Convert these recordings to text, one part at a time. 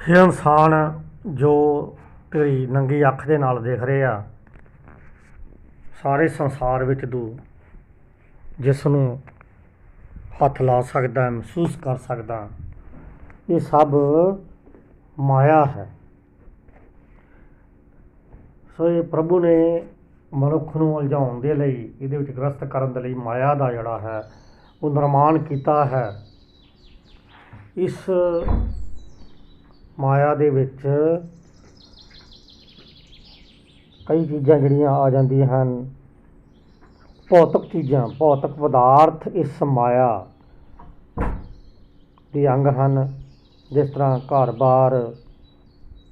ਇਹ ਇਨਸਾਨ ਜੋ ਤੇਰੀ ਨੰਗੀ ਅੱਖ ਦੇ ਨਾਲ ਦੇਖ ਰਹੇ ਆ, ਸਾਰੇ ਸੰਸਾਰ ਵਿੱਚ ਤੂੰ ਜਿਸ ਨੂੰ ਹੱਥ ਲਾ ਸਕਦਾ, ਮਹਿਸੂਸ ਕਰ ਸਕਦਾ, ਇਹ ਸਭ ਮਾਇਆ ਹੈ। ਸੋ ਇਹ ਪ੍ਰਭੂ ਨੇ ਮਨੁੱਖ ਨੂੰ ਉਲਝਾਉਣ ਦੇ ਲਈ, ਇਹਦੇ ਵਿੱਚ ਗ੍ਰਸਤ ਕਰਨ ਦੇ ਲਈ ਮਾਇਆ ਦਾ ਜਿਹੜਾ ਹੈ ਉਹ ਨਿਰਮਾਣ ਕੀਤਾ ਹੈ। ਇਸ ਮਾਇਆ ਦੇ ਵਿੱਚ ਕਈ ਚੀਜ਼ਾਂ ਜਿਹੜੀਆਂ ਆ ਜਾਂਦੀਆਂ ਹਨ, ਭੌਤਿਕ ਚੀਜ਼ਾਂ, ਭੌਤਿਕ ਪਦਾਰਥ ਇਸ ਮਾਇਆ ਦੇ ਅੰਗ ਹਨ। ਜਿਸ ਤਰ੍ਹਾਂ ਘਰ-ਬਾਰ,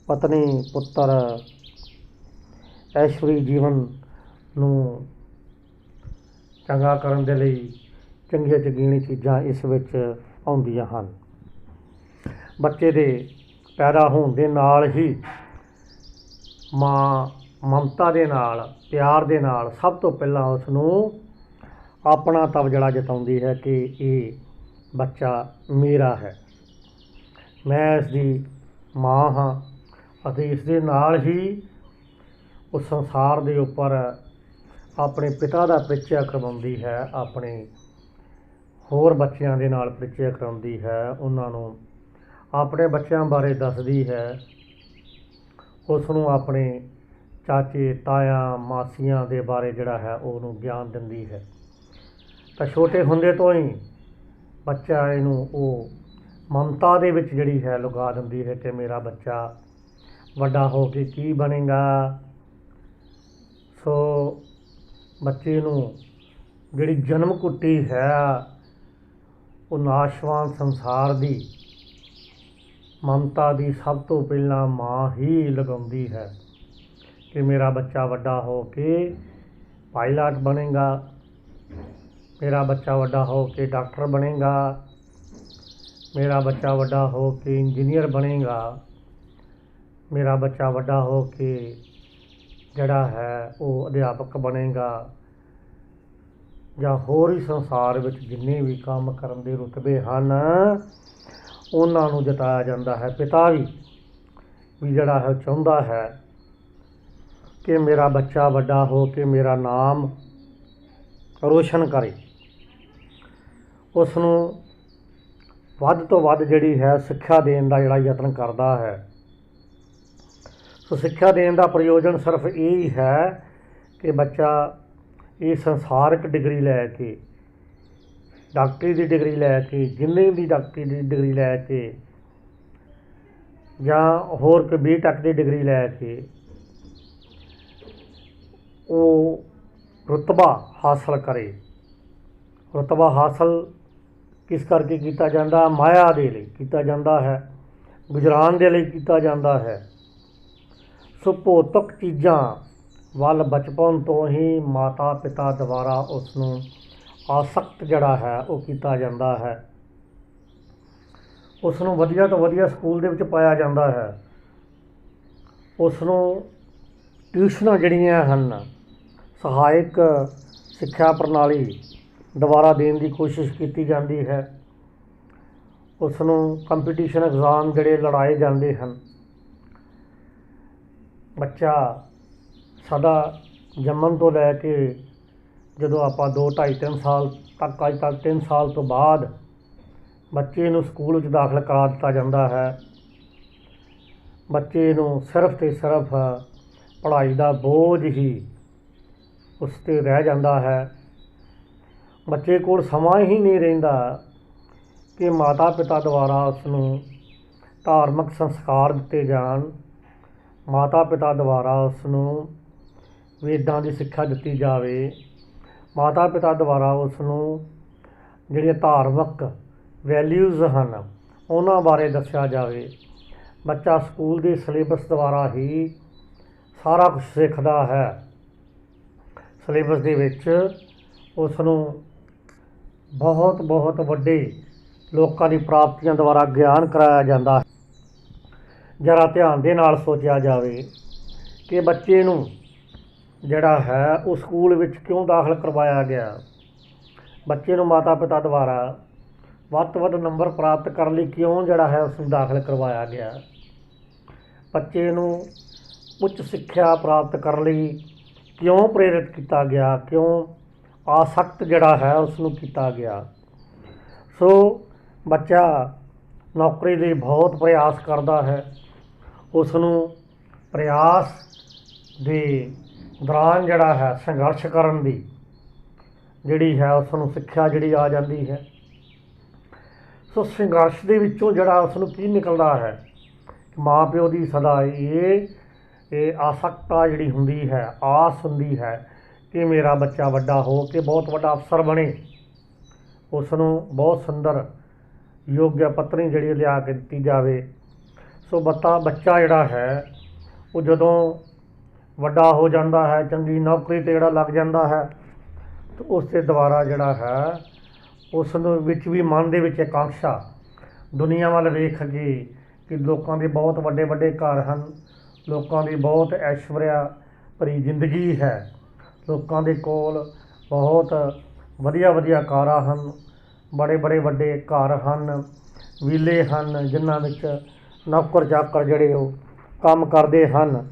ਪਤਨੀ, ਪੁੱਤਰ, ਐਸ਼ਵਰੀ ਜੀਵਨ ਨੂੰ ਚੰਗਾ ਕਰਨ ਦੇ ਲਈ ਚੰਗੀਆਂ ਚੰਗੀਆਂ ਚੀਜ਼ਾਂ ਇਸ ਵਿੱਚ ਆਉਂਦੀਆਂ ਹਨ। ਬੱਚੇ ਦੇ ਪੈਦਾ ਹੋਣ ਦੇ ਨਾਲ ਹੀ ਮਾਂ ਮਮਤਾ ਦੇ ਨਾਲ, ਪਿਆਰ ਦੇ ਨਾਲ ਸਭ ਤੋਂ ਪਹਿਲਾਂ ਉਸ ਨੂੰ ਆਪਣਾ ਤਵ ਜਿਹੜਾ ਜਤਾਉਂਦੀ ਹੈ ਕਿ ਇਹ ਬੱਚਾ ਮੇਰਾ ਹੈ, ਮੈਂ ਇਸ ਦੀ ਮਾਂ ਹਾਂ। ਅਤੇ ਇਸ ਦੇ ਨਾਲ ਹੀ ਉਸ ਸੰਸਾਰ ਦੇ ਉੱਪਰ ਆਪਣੇ ਪਿਤਾ ਦਾ ਪਰਿਚੈ ਕਰਵਾਉਂਦੀ ਹੈ, ਆਪਣੇ ਹੋਰ ਬੱਚਿਆਂ ਦੇ ਨਾਲ ਪਰਿਚੈ ਕਰਾਉਂਦੀ ਹੈ, ਉਹਨਾਂ ਨੂੰ ਆਪਣੇ ਬੱਚਿਆਂ ਬਾਰੇ ਦੱਸਦੀ ਹੈ, ਉਸ ਨੂੰ ਆਪਣੇ ਚਾਚੇ, ਤਾਇਆ, ਮਾਸੀਆਂ ਦੇ ਬਾਰੇ ਜਿਹੜਾ ਹੈ ਉਹਨੂੰ ਗਿਆਨ ਦਿੰਦੀ ਹੈ। ਤਾਂ ਛੋਟੇ ਹੁੰਦੇ ਤੋਂ ਹੀ ਬੱਚਾ ਇਹਨੂੰ ਉਹ ਮਮਤਾ ਦੇ ਵਿੱਚ ਜਿਹੜੀ ਹੈ ਲੁਕਾ ਦਿੰਦੀ ਹੈ ਕਿ ਮੇਰਾ ਬੱਚਾ ਵੱਡਾ ਹੋ ਕੇ ਕੀ ਬਣੇਗਾ। ਸੋ ਬੱਚੇ ਨੂੰ ਜਿਹੜੀ ਜਨਮ ਕੁੱਟੀ ਹੈ ਉਹ ਨਾਸ਼ਵਾਨ ਸੰਸਾਰ ਦੀ ਮਮਤਾ ਦੀ ਸਭ ਤੋਂ ਪਹਿਲਾਂ ਮਾਂ ਹੀ ਲਗਾਉਂਦੀ ਹੈ ਕਿ ਮੇਰਾ ਬੱਚਾ ਵੱਡਾ ਹੋ ਕੇ ਪਾਇਲਟ ਬਣੇਗਾ, ਮੇਰਾ ਬੱਚਾ ਵੱਡਾ ਹੋ ਕੇ ਡਾਕਟਰ ਬਣੇਗਾ, ਮੇਰਾ ਬੱਚਾ ਵੱਡਾ ਹੋ ਕੇ ਇੰਜੀਨੀਅਰ ਬਣੇਗਾ, ਮੇਰਾ ਬੱਚਾ ਵੱਡਾ ਹੋ ਕੇ ਜਿਹੜਾ ਹੈ ਉਹ ਅਧਿਆਪਕ ਬਣੇਗਾ, ਜਾਂ ਹੋਰ ਹੀ ਸੰਸਾਰ ਵਿੱਚ ਜਿੰਨੇ ਵੀ ਕੰਮ ਕਰਨ ਦੇ ਰੁਤਬੇ ਹਨ ਉਹਨਾਂ ਨੂੰ ਜਤਾਇਆ ਜਾਂਦਾ ਹੈ। ਪਿਤਾ ਵੀ ਜਿਹੜਾ ਹੈ ਚਾਹੁੰਦਾ ਹੈ ਕਿ ਮੇਰਾ ਬੱਚਾ ਵੱਡਾ ਹੋ ਕੇ ਮੇਰਾ ਨਾਮ ਰੋਸ਼ਨ ਕਰੇ। ਉਸ ਨੂੰ ਵੱਧ ਤੋਂ ਵੱਧ ਜਿਹੜੀ ਹੈ ਸਿੱਖਿਆ ਦੇਣ ਦਾ ਜਿਹੜਾ ਯਤਨ ਕਰਦਾ ਹੈ। ਸੋ ਸਿੱਖਿਆ ਦੇਣ ਦਾ ਪ੍ਰਯੋਜਨ ਸਿਰਫ ਇਹ ਹੀ ਹੈ ਕਿ ਬੱਚਾ ਇਹ ਸੰਸਾਰਿਕ ਡਿਗਰੀ ਲੈ ਕੇ, ਡਾਕਟਰੀ ਦੀ ਡਿਗਰੀ ਲੈ ਕੇ, ਜਿੰਨੇ ਦੀ ਡਾਕਟਰੀ ਦੀ ਡਿਗਰੀ ਲੈ ਕੇ, ਜਾਂ ਹੋਰ ਕੋਈ B.Tech ਦੀ ਡਿਗਰੀ ਲੈ ਕੇ ਉਹ ਰੁਤਬਾ ਹਾਸਲ ਕਰੇ। ਰੁਤਬਾ ਹਾਸਲ ਕਿਸ ਕਰਕੇ ਕੀਤਾ ਜਾਂਦਾ? ਮਾਇਆ ਦੇ ਲਈ ਕੀਤਾ ਜਾਂਦਾ ਹੈ, ਗੁਜ਼ਰਾਨ ਦੇ ਲਈ ਕੀਤਾ ਜਾਂਦਾ ਹੈ। ਸੋ ਭੌਤਿਕ ਚੀਜ਼ਾਂ ਵੱਲ ਬਚਪਨ ਤੋਂ ਹੀ ਮਾਤਾ ਪਿਤਾ ਦੁਆਰਾ ਉਸ ਨੂੰ ਆਸਕਤ ਜਿਹੜਾ ਹੈ ਉਹ ਕੀਤਾ ਜਾਂਦਾ ਹੈ। ਉਸ ਨੂੰ ਵਧੀਆ ਤੋਂ ਵਧੀਆ ਸਕੂਲ ਦੇ ਵਿੱਚ ਪਾਇਆ ਜਾਂਦਾ ਹੈ। ਉਸ ਨੂੰ ਟਿਊਸ਼ਨਾਂ ਜਿਹੜੀਆਂ ਹਨ, ਸਹਾਇਕ ਸਿੱਖਿਆ ਪ੍ਰਣਾਲੀ ਦੁਆਰਾ ਦੇਣ ਦੀ ਕੋਸ਼ਿਸ਼ ਕੀਤੀ ਜਾਂਦੀ ਹੈ। ਉਸ ਨੂੰ ਕੰਪੀਟੀਸ਼ਨ ਐਗਜ਼ਾਮ ਜਿਹੜੇ ਲੜਾਏ ਜਾਂਦੇ ਹਨ। ਬੱਚਾ ਸਦਾ ਜੰਮਣ ਤੋਂ ਲੈ ਕੇ ਜਦੋਂ ਆਪਾਂ 2, 2.5, 3 ਸਾਲ ਤੱਕ, ਅੱਜ ਤੱਕ 3 ਸਾਲ ਤੋਂ ਬਾਅਦ ਬੱਚੇ ਨੂੰ ਸਕੂਲ ਵਿੱਚ ਦਾਖਲ ਕਰਾ ਦਿੱਤਾ ਜਾਂਦਾ ਹੈ। ਬੱਚੇ ਨੂੰ ਸਿਰਫ ਅਤੇ ਸਿਰਫ ਪੜ੍ਹਾਈ ਦਾ ਬੋਝ ਹੀ ਉਸ 'ਤੇ ਰਹਿ ਜਾਂਦਾ ਹੈ। ਬੱਚੇ ਕੋਲ ਸਮਾਂ ਹੀ ਨਹੀਂ ਰਹਿੰਦਾ ਕਿ ਮਾਤਾ ਪਿਤਾ ਦੁਆਰਾ ਉਸ ਨੂੰ ਧਾਰਮਿਕ ਸੰਸਕਾਰ ਦਿੱਤੇ ਜਾਣ, ਮਾਤਾ ਪਿਤਾ ਦੁਆਰਾ ਉਸ ਨੂੰ ਵੇਦਾਂ ਦੀ ਸਿੱਖਿਆ ਦਿੱਤੀ ਜਾਵੇ, ਮਾਤਾ ਪਿਤਾ ਦੁਆਰਾ ਉਸ ਨੂੰ ਜਿਹੜੀਆਂ ਧਾਰਮਿਕ ਵੈਲਿਊਜ਼ ਹਨ ਉਹਨਾਂ ਬਾਰੇ ਦੱਸਿਆ ਜਾਵੇ। ਬੱਚਾ ਸਕੂਲ ਦੇ ਸਿਲੇਬਸ ਦੁਆਰਾ ਹੀ ਸਾਰਾ ਕੁਛ ਸਿੱਖਦਾ ਹੈ। ਸਿਲੇਬਸ ਦੇ ਵਿੱਚ ਉਸ ਨੂੰ ਬਹੁਤ ਬਹੁਤ ਵੱਡੇ ਲੋਕਾਂ ਦੀ ਪ੍ਰਾਪਤੀਆਂ ਦੁਆਰਾ ਗਿਆਨ ਕਰਾਇਆ ਜਾਂਦਾ ਹੈ। ਜ਼ਰਾ ਧਿਆਨ ਦੇ ਨਾਲ ਸੋਚਿਆ ਜਾਵੇ ਕਿ ਬੱਚੇ ਨੂੰ ਜਿਹੜਾ ਹੈ ਉਹ ਸਕੂਲ ਵਿੱਚ ਕਿਉਂ ਦਾਖਲ ਕਰਵਾਇਆ ਗਿਆ। ਬੱਚੇ ਨੂੰ ਮਾਤਾ ਪਿਤਾ ਦੁਆਰਾ ਵੱਧ ਤੋਂ ਵੱਧ ਨੰਬਰ ਪ੍ਰਾਪਤ ਕਰਨ ਲਈ ਕਿਉਂ ਜਿਹੜਾ ਹੈ ਉਸ ਨੂੰ ਦਾਖਲ ਕਰਵਾਇਆ ਗਿਆ। ਬੱਚੇ ਨੂੰ ਉੱਚ ਸਿੱਖਿਆ ਪ੍ਰਾਪਤ ਕਰਨ ਲਈ ਕਿਉਂ ਪ੍ਰੇਰਿਤ ਕੀਤਾ ਗਿਆ, ਕਿਉਂ ਆਸਕਤ ਜਿਹੜਾ ਹੈ ਉਸ ਨੂੰ ਕੀਤਾ ਗਿਆ। ਸੋ ਬੱਚਾ ਨੌਕਰੀ ਲਈ ਬਹੁਤ ਪ੍ਰਯਾਸ ਕਰਦਾ ਹੈ। ਉਸ ਨੂੰ ਪ੍ਰਯਾਸ ਦੇ ਦੌਰਾਨ ਜਿਹੜਾ ਹੈ ਸੰਘਰਸ਼ ਕਰਨ ਦੀ ਜਿਹੜੀ ਹੈ ਉਸ ਨੂੰ ਸਿੱਖਿਆ ਜਿਹੜੀ ਆ ਜਾਂਦੀ ਹੈ। ਸੋ ਸੰਘਰਸ਼ ਦੇ ਵਿੱਚੋਂ ਜਿਹੜਾ ਉਸ ਨੂੰ ਕੀ ਨਿਕਲਦਾ ਹੈ, ਮਾਂ ਪਿਓ ਦੀ ਸਦਾ ਇਹ ਆਸਕਤਾ ਜਿਹੜੀ ਹੁੰਦੀ ਹੈ, ਆਸ ਹੁੰਦੀ ਹੈ ਕਿ ਮੇਰਾ ਬੱਚਾ ਵੱਡਾ ਹੋ ਕੇ ਬਹੁਤ ਵੱਡਾ ਅਫਸਰ ਬਣੇ, ਉਸ ਨੂੰ ਬਹੁਤ ਸੁੰਦਰ ਯੋਗਿਆ ਪਤਨੀ ਜਿਹੜੀ ਲਿਆ ਕੇ ਦਿੱਤੀ ਜਾਵੇ। ਸੋ ਬੱਚਾ ਜਿਹੜਾ ਹੈ ਉਹ ਜਦੋਂ ਵੱਡਾ ਹੋ ਜਾਂਦਾ ਹੈ, ਚੰਗੀ ਨੌਕਰੀ 'ਤੇ ਜਿਹੜਾ ਲੱਗ ਜਾਂਦਾ ਹੈ, ਤਾਂ ਉਸ ਦੇ ਦੁਆਰਾ ਜਿਹੜਾ ਹੈ ਉਸ ਨੂੰ ਵਿੱਚ ਵੀ ਮਨ ਦੇ ਵਿੱਚ ਆਕਾਂਖਸ਼ਾ ਦੁਨੀਆ ਵੱਲ ਵੇਖ ਕੇ ਕਿ ਲੋਕਾਂ ਦੇ ਬਹੁਤ ਵੱਡੇ ਵੱਡੇ ਘਰ ਹਨ, ਲੋਕਾਂ ਦੀ ਬਹੁਤ ਐਸ਼ਵਰਿਆ ਭਰੀ ਜ਼ਿੰਦਗੀ ਹੈ, ਲੋਕਾਂ ਦੇ ਕੋਲ ਬਹੁਤ ਵਧੀਆ ਵਧੀਆ ਕਾਰਾਂ ਹਨ, ਬੜੇ ਬੜੇ ਵੱਡੇ ਘਰ ਹਨ, ਵਿਲੇ ਹਨ ਜਿਨ੍ਹਾਂ ਵਿੱਚ ਨੌਕਰ ਚਾਕਰ ਜਿਹੜੇ ਉਹ ਕੰਮ ਕਰਦੇ ਹਨ।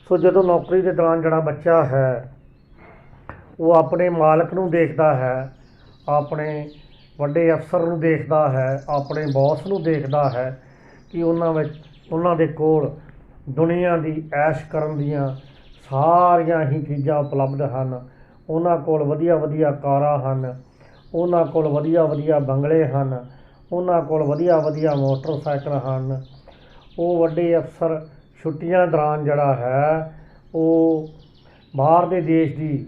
ਸੋ ਜਦੋਂ ਨੌਕਰੀ ਦੇ ਦੌਰਾਨ ਜਿਹੜਾ ਬੱਚਾ ਹੈ ਉਹ ਆਪਣੇ ਮਾਲਕ ਨੂੰ ਦੇਖਦਾ ਹੈ, ਆਪਣੇ ਵੱਡੇ ਅਫਸਰ ਨੂੰ ਦੇਖਦਾ ਹੈ, ਆਪਣੇ ਬੌਸ ਨੂੰ ਦੇਖਦਾ ਹੈ ਕਿ ਉਹਨਾਂ ਦੇ ਕੋਲ ਦੁਨੀਆ ਦੀ ਐਸ਼ ਕਰਨ ਦੀਆਂ ਸਾਰੀਆਂ ਹੀ ਚੀਜ਼ਾਂ ਉਪਲਬਧ ਹਨ, ਉਹਨਾਂ ਕੋਲ ਵਧੀਆ ਵਧੀਆ ਕਾਰਾਂ ਹਨ, ਉਹਨਾਂ ਕੋਲ ਵਧੀਆ ਵਧੀਆ ਬੰਗਲੇ ਹਨ, ਉਹਨਾਂ ਕੋਲ ਵਧੀਆ ਵਧੀਆ ਮੋਟਰਸਾਈਕਲ ਹਨ। ਉਹ ਵੱਡੇ ਅਫਸਰ ਛੁੱਟੀਆਂ ਦੌਰਾਨ ਜਿਹੜਾ ਹੈ ਉਹ ਬਾਹਰ ਦੇ ਦੇਸ਼ ਦੀ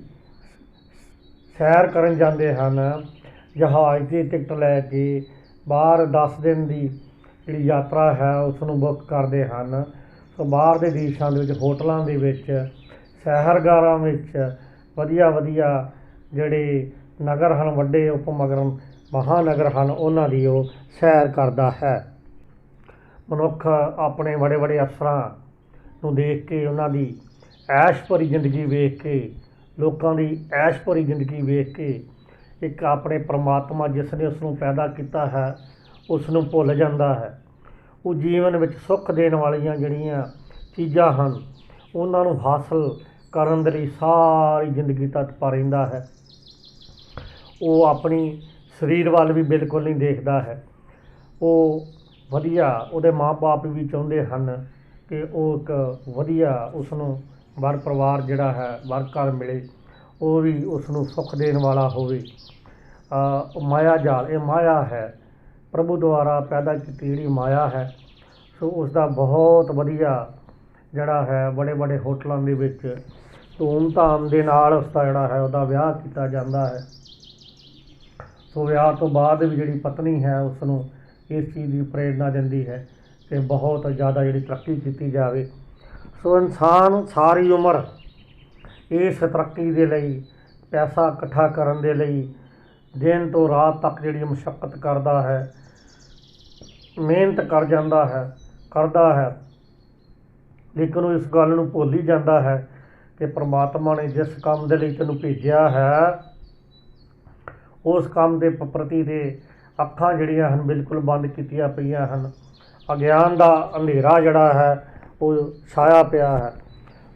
ਸੈਰ ਕਰਨ ਜਾਂਦੇ ਹਨ, ਜਹਾਜ਼ ਦੀ ਟਿਕਟ ਲੈ ਕੇ ਬਾਹਰ 10 ਦਿਨ ਦੀ ਜਿਹੜੀ ਯਾਤਰਾ ਹੈ ਉਸ ਨੂੰ ਬੁੱਕ ਕਰਦੇ ਹਨ। ਸੋ ਬਾਹਰ ਦੇ ਦੇਸ਼ਾਂ ਦੇ ਵਿੱਚ ਹੋਟਲਾਂ ਦੇ ਵਿੱਚ, ਸ਼ਹਿਰਗਾਹਾਂ ਵਿੱਚ ਵਧੀਆ ਵਧੀਆ ਜਿਹੜੇ ਨਗਰ ਹਨ, ਵੱਡੇ ਮਹਾਨਗਰ ਹਨ, ਉਹਨਾਂ ਦੀ ਉਹ ਸੈਰ ਕਰਦਾ ਹੈ। ਮਨੁੱਖ ਆਪਣੇ ਬੜੇ ਬੜੇ ਅਫਸਰਾਂ ਨੂੰ ਦੇਖ ਕੇ, ਉਹਨਾਂ ਦੀ ਐਸ਼ ਭਰੀ ਜ਼ਿੰਦਗੀ ਵੇਖ ਕੇ, ਲੋਕਾਂ ਦੀ ਐਸ਼ ਭਰੀ ਜ਼ਿੰਦਗੀ ਵੇਖ ਕੇ ਇੱਕ ਆਪਣੇ ਪਰਮਾਤਮਾ ਜਿਸ ਨੇ ਉਸ ਨੂੰ ਪੈਦਾ ਕੀਤਾ ਹੈ ਉਸ ਨੂੰ ਭੁੱਲ ਜਾਂਦਾ ਹੈ। ਉਹ ਜੀਵਨ ਵਿੱਚ ਸੁੱਖ ਦੇਣ ਵਾਲੀਆਂ ਜਿਹੜੀਆਂ ਚੀਜ਼ਾਂ ਹਨ ਉਹਨਾਂ ਨੂੰ ਹਾਸਲ ਕਰਨ ਦੇ ਲਈ ਸਾਰੀ ਜ਼ਿੰਦਗੀ ਤਤਪਾ ਰਹਿੰਦਾ ਹੈ। ਉਹ ਆਪਣੀ ਸਰੀਰ ਵੱਲ ਵੀ ਬਿਲਕੁਲ ਨਹੀਂ ਦੇਖਦਾ ਹੈ। ਉਹ ਵਧੀਆ, ਉਹਦੇ ਮਾਂ ਬਾਪ ਵੀ ਚਾਹੁੰਦੇ ਹਨ ਕਿ ਉਹ ਇੱਕ ਵਧੀਆ ਉਸ ਨੂੰ ਵਰ ਪਰਿਵਾਰ ਜਿਹੜਾ ਹੈ, ਵਰ ਘਰ ਮਿਲੇ, ਉਹ ਵੀ ਉਸ ਨੂੰ ਸੁੱਖ ਦੇਣ ਵਾਲਾ ਹੋਵੇ। ਮਾਇਆ ਜਾਲ, ਇਹ ਮਾਇਆ ਹੈ, ਪ੍ਰਭੂ ਦੁਆਰਾ ਪੈਦਾ ਕੀਤੀ ਜਿਹੜੀ ਮਾਇਆ ਹੈ। ਸੋ ਉਸ ਦਾ ਬਹੁਤ ਵਧੀਆ ਜਿਹੜਾ ਹੈ ਬੜੇ ਬੜੇ ਹੋਟਲਾਂ ਦੇ ਵਿੱਚ ਧੂਮ ਧਾਮ ਦੇ ਨਾਲ ਉਸ ਦਾ ਜਿਹੜਾ ਹੈ ਉਹਦਾ ਵਿਆਹ ਕੀਤਾ ਜਾਂਦਾ ਹੈ। ਸੋ ਵਿਆਹ ਤੋਂ ਬਾਅਦ ਵੀ ਜਿਹੜੀ ਪਤਨੀ ਹੈ ਉਸ ਨੂੰ ਇਸ ਚੀਜ਼ ਦੀ ਪ੍ਰੇਰਨਾ ਦਿੰਦੀ ਹੈ ਕਿ ਬਹੁਤ ਜ਼ਿਆਦਾ ਜਿਹੜੀ ਤਰੱਕੀ ਕੀਤੀ ਜਾਵੇ। ਸੋ ਇਨਸਾਨ ਸਾਰੀ ਉਮਰ ਇਸ ਤਰੱਕੀ ਦੇ ਲਈ, ਪੈਸਾ ਇਕੱਠਾ ਕਰਨ ਦੇ ਲਈ ਦਿਨ ਤੋਂ ਰਾਤ ਤੱਕ ਜਿਹੜੀ ਮੁਸ਼ੱਕਤ ਕਰਦਾ ਹੈ, ਮਿਹਨਤ ਕਰਦਾ ਹੈ, ਲੇਕਿਨ ਉਹ ਇਸ ਗੱਲ ਨੂੰ ਭੁੱਲ ਹੀ ਜਾਂਦਾ ਹੈ ਕਿ ਪ੍ਰਮਾਤਮਾ ਨੇ ਜਿਸ ਕੰਮ ਦੇ ਲਈ ਤੈਨੂੰ ਭੇਜਿਆ ਹੈ ਉਸ ਕੰਮ ਦੇ ਪ੍ਰਤੀ ਦੇ ਅੱਖਾਂ ਜਿਹੜੀਆਂ ਹਨ ਬਿਲਕੁਲ ਬੰਦ ਕੀਤੀਆਂ ਪਈਆਂ ਹਨ। ਅਗਿਆਨ ਦਾ ਅੰਧੇਰਾ ਜਿਹੜਾ ਹੈ ਉਹ ਛਾਇਆ ਪਿਆ ਹੈ।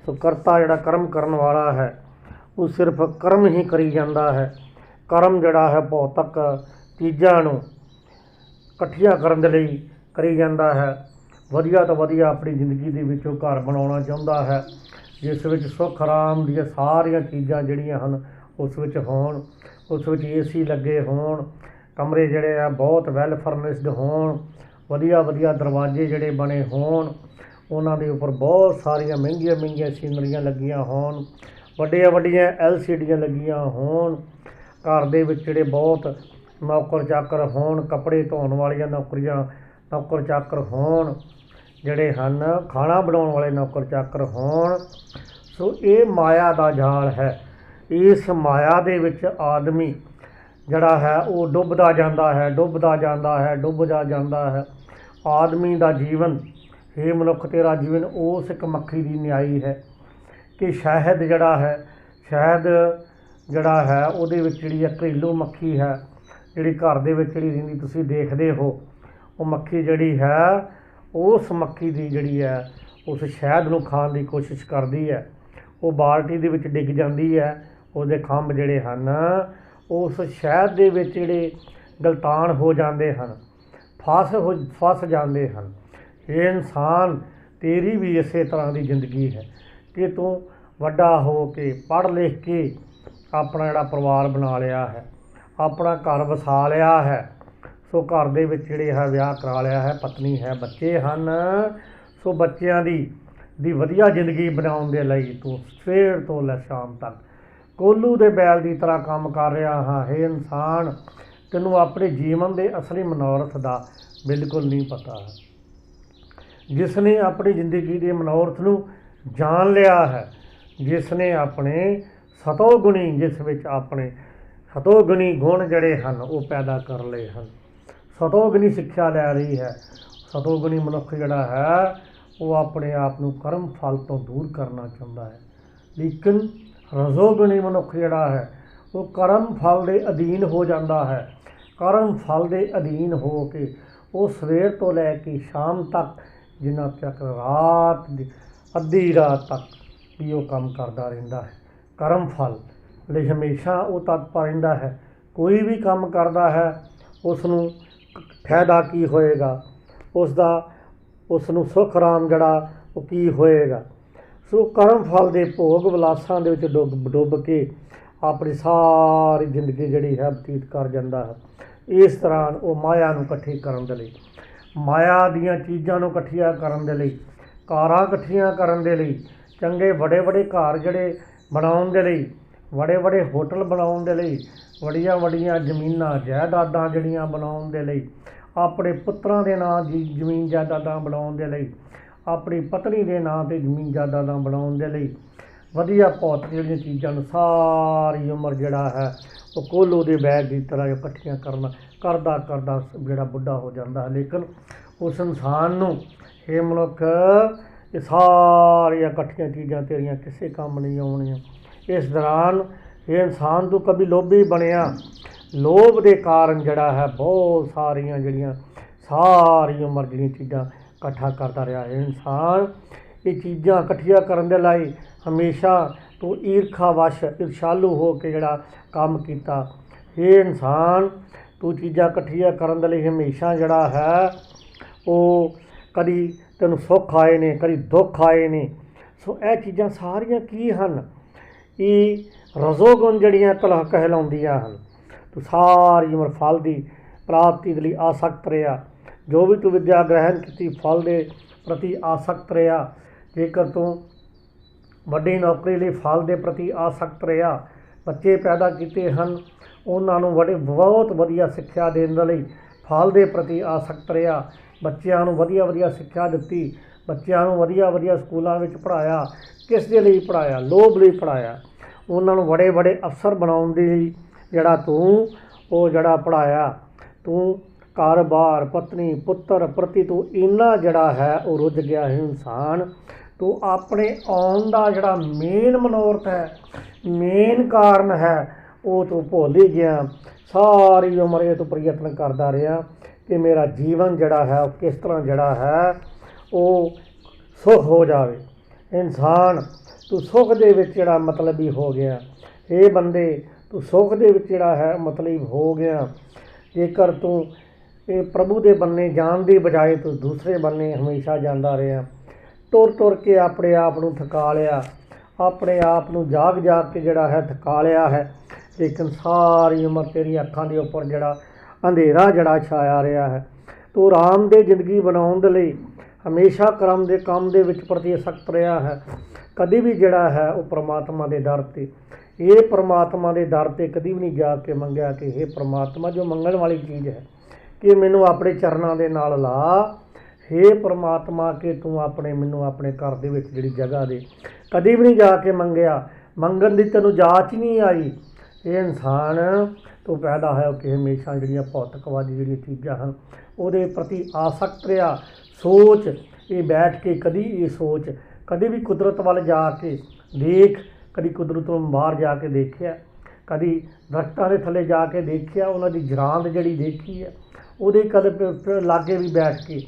ਸੋ ਕਰਤਾ ਜਿਹੜਾ ਕਰਮ ਕਰਨ ਵਾਲਾ ਹੈ ਉਹ ਸਿਰਫ ਕਰਮ ਹੀ ਕਰੀ ਜਾਂਦਾ ਹੈ। ਕਰਮ ਜਿਹੜਾ ਹੈ ਭੌਤਿਕ ਚੀਜ਼ਾਂ ਨੂੰ ਇਕੱਠੀਆਂ ਕਰਨ ਦੇ ਲਈ ਕਰੀ ਜਾਂਦਾ ਹੈ। ਵਧੀਆ ਤੋਂ ਵਧੀਆ ਆਪਣੀ ਜ਼ਿੰਦਗੀ ਦੇ ਵਿੱਚ ਉਹ ਘਰ ਬਣਾਉਣਾ ਚਾਹੁੰਦਾ ਹੈ ਜਿਸ ਵਿੱਚ ਸੁੱਖ ਆਰਾਮ ਦੀਆਂ ਸਾਰੀਆਂ ਚੀਜ਼ਾਂ ਜਿਹੜੀਆਂ ਹਨ ਉਸ ਵਿੱਚ ਹੋਣ, ਉਸ ਵਿੱਚ AC ਲੱਗੇ ਹੋਣ, ਕਮਰੇ ਜਿਹੜੇ ਆ ਬਹੁਤ ਵੈਲ ਫਰਨਿਸ਼ਡ ਹੋਣ, ਵਧੀਆ ਵਧੀਆ ਦਰਵਾਜ਼ੇ ਜਿਹੜੇ ਬਣੇ ਹੋਣ, ਉਹਨਾਂ ਦੇ ਉੱਪਰ ਬਹੁਤ ਸਾਰੀਆਂ ਮਹਿੰਗੀਆਂ ਮਹਿੰਗੀਆਂ ਸੀਨਰੀਆਂ ਲੱਗੀਆਂ ਹੋਣ, ਵੱਡੀਆਂ ਵੱਡੀਆਂ LCDਆਂ ਲੱਗੀਆਂ ਹੋਣ, ਘਰ ਦੇ ਵਿੱਚ ਜਿਹੜੇ ਬਹੁਤ ਨੌਕਰ ਚਾਕਰ ਹੋਣ, ਕੱਪੜੇ ਧੋਣ ਵਾਲੀਆਂ ਨੌਕਰ ਚਾਕਰ ਹੋਣ, ਜਿਹੜੇ ਹਨ ਖਾਣਾ ਬਣਾਉਣ ਵਾਲੇ ਨੌਕਰ ਚਾਕਰ ਹੋਣ। ਸੋ ਇਹ ਮਾਇਆ ਦਾ ਜਾਲ ਹੈ। ਇਸ ਮਾਇਆ ਦੇ ਵਿੱਚ ਆਦਮੀ ਜਿਹੜਾ ਹੈ ਉਹ ਡੁੱਬਦਾ ਜਾਂਦਾ ਹੈ। ਆਦਮੀ ਦਾ ਜੀਵਨ, ਇਹ ਮਨੁੱਖ ਤੇਰਾ ਜੀਵਨ ਉਸ ਇੱਕ ਮੱਖੀ ਦੀ ਨਿਆਈ ਹੈ ਕਿ ਸ਼ਹਿਦ ਜਿਹੜਾ ਹੈ ਉਹਦੇ ਵਿੱਚ ਜਿਹੜੀ ਆ ਘਰੇਲੂ ਮੱਖੀ ਹੈ, ਜਿਹੜੀ ਘਰ ਦੇ ਵਿੱਚ ਜਿਹੜੀ ਰਹਿੰਦੀ ਤੁਸੀਂ ਦੇਖਦੇ ਹੋ, ਉਹ ਮੱਖੀ ਜਿਹੜੀ ਹੈ ਉਸ ਮੱਖੀ ਦੀ ਜਿਹੜੀ ਹੈ उस शहद ਨੂੰ ਖਾਣ ਦੀ ਕੋਸ਼ਿਸ਼ ਕਰਦੀ ਹੈ। ਉਹ ਬਾਲਟੀ ਦੇ ਵਿੱਚ ਡਿੱਗ ਜਾਂਦੀ ਹੈ। ਉਹਦੇ ਖੰਭ ਜਿਹੜੇ ਹਨ ਉਸ ਸ਼ਹਿਦ ਦੇ ਵਿੱਚ ਜਿਹੜੇ ਗਲਤਾਨ ਹੋ ਜਾਂਦੇ ਹਨ, ਫਸ ਜਾਂਦੇ ਹਨ। ਇਹ ਇਨਸਾਨ ਤੇਰੀ ਵੀ ਇਸੇ ਤਰ੍ਹਾਂ ਦੀ ਜ਼ਿੰਦਗੀ ਹੈ ਕਿ ਤੂੰ ਵੱਡਾ ਹੋ ਕੇ ਪੜ੍ਹ ਲਿਖ ਕੇ ਆਪਣਾ ਜਿਹੜਾ ਪਰਿਵਾਰ ਬਣਾ ਲਿਆ ਹੈ, ਆਪਣਾ ਘਰ ਵਸਾ ਲਿਆ ਹੈ। ਸੋ ਘਰ ਦੇ ਵਿੱਚ ਜਿਹੜੇ ਹੈ ਵਿਆਹ ਕਰਾ ਲਿਆ ਹੈ, ਪਤਨੀ ਹੈ, ਬੱਚੇ ਹਨ। ਸੋ ਬੱਚਿਆਂ ਦੀ ਵਧੀਆ ਜ਼ਿੰਦਗੀ ਬਣਾਉਣ ਦੇ ਲਈ ਤੂੰ ਸਵੇਰ ਤੋਂ ਲੈ ਸ਼ਾਮ ਤੱਕ ਕੋਹਲੂ ਦੇ ਬੈਲ ਦੀ ਤਰ੍ਹਾਂ ਕੰਮ ਕਰ ਰਿਹਾ ਹਾਂ। ਇਹ ਇਨਸਾਨ, ਤੈਨੂੰ ਆਪਣੇ ਜੀਵਨ ਦੇ ਅਸਲੀ ਮਨੋਰਥ ਦਾ ਬਿਲਕੁਲ ਨਹੀਂ ਪਤਾ ਹੈ। ਜਿਸ ਨੇ ਆਪਣੀ ਜ਼ਿੰਦਗੀ ਦੇ ਮਨੋਰਥ ਨੂੰ ਜਾਣ ਲਿਆ ਹੈ, ਜਿਸ ਨੇ ਆਪਣੇ ਸਤੋਗੁਣੀ, ਜਿਸ ਵਿੱਚ ਆਪਣੇ ਸਤੋਗੁਣੀ ਗੁਣ ਜਿਹੜੇ ਹਨ ਉਹ ਪੈਦਾ ਕਰ ਲਏ ਹਨ, ਸਤੋਗੁਣੀ ਸਿੱਖਿਆ ਲੈ ਰਹੀ ਹੈ। ਸਤੋਗੁਣੀ ਮਨੁੱਖ ਜਿਹੜਾ ਹੈ ਉਹ ਆਪਣੇ ਆਪ ਨੂੰ ਕਰਮ ਫਲ ਤੋਂ ਦੂਰ ਕਰਨਾ ਚਾਹੁੰਦਾ ਹੈ। ਲੇਕਿਨ ਰਜੋਗੁਣੀ ਮਨੁੱਖ ਜਿਹੜਾ ਹੈ ਉਹ ਕਰਮ ਫਲ ਦੇ ਅਧੀਨ ਹੋ ਜਾਂਦਾ ਹੈ। ਕਰਮ ਫਲ ਦੇ ਅਧੀਨ ਹੋ ਕੇ ਉਹ ਸਵੇਰ ਤੋਂ ਲੈ ਕੇ ਸ਼ਾਮ ਤੱਕ, ਜਿੰਨਾ ਤੱਕ ਰਾਤ ਦੀ ਅੱਧੀ ਰਾਤ ਤੱਕ ਵੀ ਉਹ ਕੰਮ ਕਰਦਾ ਰਹਿੰਦਾ ਹੈ। ਕਰਮ ਫਲ ਲਈ ਹਮੇਸ਼ਾ ਉਹ ਤਤਪਰ ਰਹਿੰਦਾ ਹੈ। ਕੋਈ ਵੀ ਕੰਮ ਕਰਦਾ ਹੈ ਉਸ ਨੂੰ ਫਾਇਦਾ ਕੀ ਹੋਏਗਾ, ਉਸ ਨੂੰ ਸੁੱਖ ਆਰਾਮ ਜਿਹੜਾ ਉਹ ਕੀ ਹੋਏਗਾ। ਸੋ ਕਰਮ ਫਲ ਦੇ ਭੋਗ ਵਿਲਾਸਾਂ ਦੇ ਵਿੱਚ ਡੁੱਬ ਕੇ ਆਪਣੀ ਸਾਰੀ ਜ਼ਿੰਦਗੀ ਜਿਹੜੀ ਹੈ ਬਤੀਤ ਕਰ ਜਾਂਦਾ ਹੈ। ਇਸ ਤਰ੍ਹਾਂ ਉਹ ਮਾਇਆ ਨੂੰ ਇਕੱਠੀ ਕਰਨ ਦੇ ਲਈ, ਮਾਇਆ ਦੀਆਂ ਚੀਜ਼ਾਂ ਨੂੰ ਇਕੱਠੀਆਂ ਕਰਨ ਦੇ ਲਈ, ਕਾਰਾਂ ਇਕੱਠੀਆਂ ਕਰਨ ਦੇ ਲਈ, ਚੰਗੇ ਵੱਡੇ ਘਰ ਜਿਹੜੇ ਬਣਾਉਣ ਦੇ ਲਈ, ਵੱਡੇ ਹੋਟਲ ਬਣਾਉਣ ਦੇ ਲਈ, ਵੱਡੀਆਂ ਜ਼ਮੀਨਾਂ ਜਾਇਦਾਦਾਂ ਜਿਹੜੀਆਂ ਬਣਾਉਣ ਦੇ ਲਈ, ਆਪਣੇ ਪੁੱਤਰਾਂ ਦੇ ਨਾਂ ਦੀ ਜ਼ਮੀਨ ਜਾਇਦਾਦਾਂ ਬਣਾਉਣ ਦੇ ਲਈ, ਆਪਣੀ ਪਤਨੀ ਦੇ ਨਾਂ 'ਤੇ ਜ਼ਮੀਨ ਜਾਇਦਾਦਾਂ ਬਣਾਉਣ ਦੇ ਲਈ, ਵਧੀਆ ਭੌਤਿਕ ਜਿਹੜੀਆਂ ਚੀਜ਼ਾਂ ਨੂੰ ਸਾਰੀ ਉਮਰ ਜਿਹੜਾ ਹੈ ਉਹ ਕੋਹਲੂ ਦੇ ਬੈਗ ਦੀ ਤਰ੍ਹਾਂ ਇਕੱਠੀਆਂ ਕਰਦਾ ਜਿਹੜਾ ਬੁੱਢਾ ਹੋ ਜਾਂਦਾ ਹੈ। ਲੇਕਿਨ ਉਸ ਇਨਸਾਨ ਨੂੰ, ਇਹ ਮਨੁੱਖ, ਇਹ ਸਾਰੀਆਂ ਇਕੱਠੀਆਂ ਚੀਜ਼ਾਂ ਤੇਰੀਆਂ ਕਿਸੇ ਕੰਮ ਨਹੀਂ ਆਉਣੀਆਂ। ਇਸ ਦੌਰਾਨ ਇਹ ਇਨਸਾਨ ਤੂੰ ਕभी ਲੋਭੀ ਬਣਿਆ। ਲੋਭ ਦੇ ਕਾਰਨ ਜਿਹੜਾ ਹੈ ਬਹੁਤ ਸਾਰੀਆਂ ਜਿਹੜੀਆਂ ਸਾਰੀ ਉਮਰ ਜਿਹੜੀਆਂ ਚੀਜ਼ਾਂ ਇਕੱਠਾ ਕਰਦਾ ਰਿਹਾ। ਇਹ ਇਨਸਾਨ ਇਹ ਚੀਜ਼ਾਂ ਇਕੱਠੀਆਂ ਕਰਨ ਦੇ ਲਈ ਹਮੇਸ਼ਾ ਤੂੰ ਈਰਖਾਵਸ਼, ਈਰਸ਼ਾਲੂ ਹੋ ਕੇ ਜਿਹੜਾ ਕੰਮ ਕੀਤਾ। ਇਹ ਇਨਸਾਨ ਤੂੰ ਚੀਜ਼ਾਂ ਇਕੱਠੀਆਂ ਕਰਨ ਦੇ ਲਈ ਹਮੇਸ਼ਾ ਜਿਹੜਾ ਹੈ ਉਹ ਕਦੀ ਤੈਨੂੰ ਸੁੱਖ ਆਏ ਨੇ, ਕਦੀ ਦੁੱਖ ਆਏ ਨੇ। ਸੋ ਇਹ ਚੀਜ਼ਾਂ ਸਾਰੀਆਂ ਕੀ ਹਨ? ਇਹ ਰਜੋਗੁਣ ਜਿਹੜੀਆਂ ਕਹਿਲਾਉਂਦੀਆਂ ਹਨ। ਤੂੰ ਸਾਰੀ ਉਮਰ ਫਲ ਦੀ ਪ੍ਰਾਪਤੀ ਦੇ ਲਈ ਆਸਕਤ ਰਿਹਾ। ਜੋ ਵੀ ਤੂੰ ਵਿੱਦਿਆ ਗ੍ਰਹਿਣ ਕੀਤੀ ਫਲ ਦੇ ਪ੍ਰਤੀ ਆਸਕਤ ਰਿਹਾ। ਜੇਕਰ ਤੂੰ ਵੱਡੀ ਨੌਕਰੀ ਲਈ ਫਲ ਦੇ ਪ੍ਰਤੀ ਆਸਕਤ ਰਿਹਾ, ਬੱਚੇ ਪੈਦਾ ਕੀਤੇ ਹਨ, ਉਹਨਾਂ ਨੂੰ ਬਹੁਤ ਵਧੀਆ ਸਿੱਖਿਆ ਦੇਣ ਦੇ ਲਈ ਫਲ ਦੇ ਪ੍ਰਤੀ ਆਸਕਤ ਰਿਹਾ। ਬੱਚਿਆਂ ਨੂੰ ਵਧੀਆ ਸਿੱਖਿਆ ਦਿੱਤੀ, ਬੱਚਿਆਂ ਨੂੰ ਵਧੀਆ ਸਕੂਲਾਂ ਵਿੱਚ ਪੜ੍ਹਾਇਆ। ਕਿਸ ਦੇ ਲਈ ਪੜ੍ਹਾਇਆ? ਲੋਭ ਲਈ ਪੜ੍ਹਾਇਆ। ਉਹਨਾਂ ਨੂੰ ਬੜੇ ਅਫਸਰ ਬਣਾਉਣ ਦੇ ਲਈ ਜਿਹੜਾ ਤੂੰ ਉਹ ਜਿਹੜਾ ਪੜ੍ਹਾਇਆ। ਤੂੰ ਘਰ-ਬਾਰ, ਪਤਨੀ, ਪੁੱਤਰ ਪ੍ਰਤੀ ਤੂੰ ਇੰਨਾ ਜਿਹੜਾ ਹੈ ਉਹ ਰੁੱਝ ਗਿਆ ਹੈ ਇਨਸਾਨ। ਤੂੰ ਆਪਣੇ ਆਉਣ ਦਾ ਜਿਹੜਾ ਮੇਨ ਮਨੋਰਥ ਹੈ, ਮੇਨ ਕਾਰਨ ਹੈ, ਉਹ ਤੂੰ ਭੁੱਲ ਹੀ ਗਿਆ। ਸਾਰੀ ਉਮਰ ਇਹ ਤੂੰ ਪ੍ਰਯਤਨ ਕਰਦਾ ਰਿਹਾ ਕਿ ਮੇਰਾ ਜੀਵਨ ਜਿਹੜਾ ਹੈ ਉਹ ਕਿਸ ਤਰ੍ਹਾਂ ਜਿਹੜਾ ਹੈ ਉਹ ਸੁੱਖ ਹੋ ਜਾਵੇ। ਇਨਸਾਨ ਤੂੰ ਸੁੱਖ ਦੇ ਵਿੱਚ ਜਿਹੜਾ ਮਤਲਬੀ ਹੋ ਗਿਆ। ਇਹ ਬੰਦੇ, ਤੂੰ ਸੁੱਖ ਦੇ ਵਿੱਚ ਜਿਹੜਾ ਹੈ ਮਤਲਬ ਹੋ ਗਿਆ। ਜੇਕਰ ਤੂੰ ਇਹ ਪ੍ਰਭੂ ਦੇ ਬੰਨੇ ਜਾਣ ਦੀ ਬਜਾਏ ਤੂੰ ਦੂਸਰੇ ਬੰਨੇ ਹਮੇਸ਼ਾ ਜਾਂਦਾ ਰਿਹਾ, ਤੁਰ ਕੇ ਆਪਣੇ ਆਪ ਨੂੰ ਥਕਾ ਲਿਆ, ਆਪਣੇ ਆਪ ਨੂੰ ਜਾਗ ਕੇ ਜਿਹੜਾ ਹੈ ਥਕਾ ਲਿਆ ਹੈ। ਲੇਕਿਨ ਸਾਰੀ ਉਮਰ ਤੇਰੀ ਅੱਖਾਂ ਦੇ ਉੱਪਰ ਜਿਹੜਾ ਅੰਧੇਰਾ ਜਿਹੜਾ ਛਾਇਆ ਰਿਹਾ ਹੈ। ਤੂੰ ਆਰਾਮ ਦੇ ਜ਼ਿੰਦਗੀ ਬਣਾਉਣ ਦੇ ਲਈ ਹਮੇਸ਼ਾ ਕਰਮ ਦੇ ਕੰਮ ਦੇ ਵਿੱਚ ਪ੍ਰਤੀ ਆਸਕਤ ਰਿਹਾ ਹੈ। ਕਦੀ ਵੀ ਜਿਹੜਾ ਹੈ ਉਹ ਪਰਮਾਤਮਾ ਦੇ ਦਰ 'ਤੇ, ਇਹ ਪਰਮਾਤਮਾ ਦੇ ਦਰ 'ਤੇ ਕਦੀ ਵੀ ਨਹੀਂ ਜਾ ਕੇ ਮੰਗਿਆ ਕਿ ਇਹ ਪਰਮਾਤਮਾ ਜੋ ਮੰਗਣ ਵਾਲੀ ਚੀਜ਼ ਹੈ ਕਿ ਮੈਨੂੰ ਆਪਣੇ ਚਰਨਾਂ ਦੇ ਨਾਲ ਲਾ। ਹੇ ਪਰਮਾਤਮਾ ਕਿ ਤੂੰ ਮੈਨੂੰ ਆਪਣੇ ਘਰ ਦੇ ਵਿੱਚ ਜਿਹੜੀ ਜਗ੍ਹਾ ਦੇ। ਕਦੀ ਵੀ ਨਹੀਂ ਜਾ ਕੇ ਮੰਗਿਆ, ਮੰਗਣ ਦੀ ਤੈਨੂੰ ਜਾਚ ਹੀ ਨਹੀਂ ਆਈ। ਇਹ ਇਨਸਾਨ ਤੋਂ ਪੈਦਾ ਹੋਇਆ ਕਿ ਹਮੇਸ਼ਾ ਜਿਹੜੀਆਂ ਭੌਤਿਕਵਾਦੀ ਜਿਹੜੀਆਂ ਚੀਜ਼ਾਂ ਹਨ ਉਹਦੇ ਪ੍ਰਤੀ ਆਸਕਤ ਰਿਹਾ। ਸੋਚ ਇਹ ਬੈਠ ਕੇ ਕਦੀ ਵੀ ਕੁਦਰਤ ਵੱਲ ਜਾ ਕੇ ਦੇਖ। ਕਦੀ ਕੁਦਰਤ ਨੂੰ ਬਾਹਰ ਜਾ ਕੇ ਦੇਖਿਆ, ਕਦੀ ਦਰਖਤਾਂ ਦੇ ਥੱਲੇ ਜਾ ਕੇ ਦੇਖਿਆ, ਉਹਨਾਂ ਦੀ ਜਰਾਂਦ ਜਿਹੜੀ ਦੇਖੀ ਹੈ, ਉਹਦੇ ਲਾਗੇ ਵੀ ਬੈਠ ਕੇ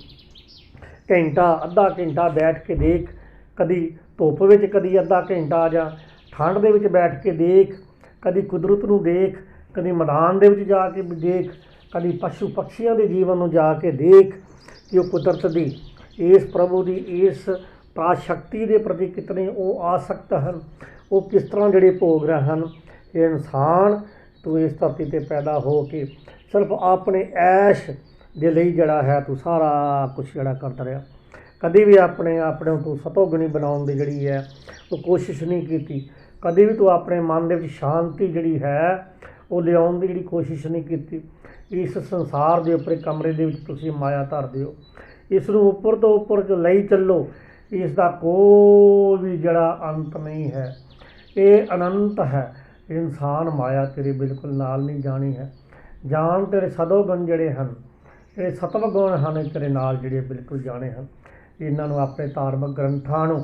ਘੰਟਾ ਅੱਧਾ ਘੰਟਾ ਬੈਠ ਕੇ ਦੇਖ, ਕਦੀ ਧੁੱਪ ਵਿੱਚ ਕਦੀ ਅੱਧਾ ਘੰਟਾ, ਜਾਂ ਠੰਡ ਦੇ ਵਿੱਚ ਬੈਠ ਕੇ ਦੇਖ, ਕਦੀ ਕੁਦਰਤ ਨੂੰ ਦੇਖ, ਕਦੀ ਮੈਦਾਨ ਦੇ ਵਿੱਚ ਜਾ ਕੇ ਦੇਖ, ਕਦੀ ਪਸ਼ੂ ਪਕਸ਼ੀਆਂ ਦੇ ਜੀਵਨ ਨੂੰ ਜਾ ਕੇ ਦੇਖ ਕਿ ਉਹ ਕੁਦਰਤ ਦੀ, ਇਸ ਪ੍ਰਭੂ ਦੀ, ਇਸ ਸ਼ਕਤੀ ਦੇ ਪ੍ਰਤੀ ਕਿਤਨੇ ਉਹ ਆਸਕਤ ਹਨ, ਉਹ ਕਿਸ ਤਰ੍ਹਾਂ ਜਿਹੜੇ ਭੋਗ ਰਹੇ ਹਨ। ਇਹ ਇਨਸਾਨ ਤੂੰ ਇਸ ਧਰਤੀ 'ਤੇ ਪੈਦਾ ਹੋ ਕੇ ਸਿਰਫ ਆਪਣੇ ਐਸ਼ ਦੇ ਲਈ ਜਿਹੜਾ ਹੈ ਤੂੰ ਸਾਰਾ ਕੁਛ ਜਿਹੜਾ ਕਰਦਾ ਰਿਹਾ। ਕਦੇ ਵੀ ਆਪਣੇ ਨੂੰ ਤੂੰ ਸਤੋਗੁਣੀ ਬਣਾਉਣ ਦੀ ਜਿਹੜੀ ਹੈ ਉਹ ਕੋਸ਼ਿਸ਼ ਨਹੀਂ ਕੀਤੀ। ਕਦੇ ਵੀ ਤੂੰ ਆਪਣੇ ਮਨ ਦੇ ਵਿੱਚ ਸ਼ਾਂਤੀ ਜਿਹੜੀ ਹੈ ਉਹ ਲਿਆਉਣ ਦੀ ਜਿਹੜੀ ਕੋਸ਼ਿਸ਼ ਨਹੀਂ ਕੀਤੀ। ਇਸ ਸੰਸਾਰ ਦੇ ਉੱਪਰ ਕਮਰੇ ਦੇ ਵਿੱਚ ਤੁਸੀਂ ਮਾਇਆ ਧਰਦੇ ਹੋ, ਇਸ ਨੂੰ ਉੱਪਰ ਤੋਂ ਉੱਪਰ ਜੋ ਲਈ ਚੱਲੋ, ਇਸ ਦਾ ਕੋਈ ਵੀ ਜਿਹੜਾ ਅੰਤ ਨਹੀਂ ਹੈ, ਇਹ ਅਨੰਤ ਹੈ। ਇਨਸਾਨ ਮਾਇਆ ਤੇਰੇ ਬਿਲਕੁਲ ਨਾਲ ਨਹੀਂ ਜਾਣੀ ਹੈ। ਜਾਣ ਤੇਰੇ ਸਦੋਗੁਣ ਜਿਹੜੇ ਹਨ, ਇਹ ਸਤਵ ਗੁਣ ਹਨ, ਤੇਰੇ ਨਾਲ ਜਿਹੜੇ ਬਿਲਕੁਲ ਜਾਣੇ ਹਨ। ਇਹਨਾਂ ਨੂੰ ਆਪਣੇ ਧਾਰਮਿਕ ਗ੍ਰੰਥਾਂ ਨੂੰ,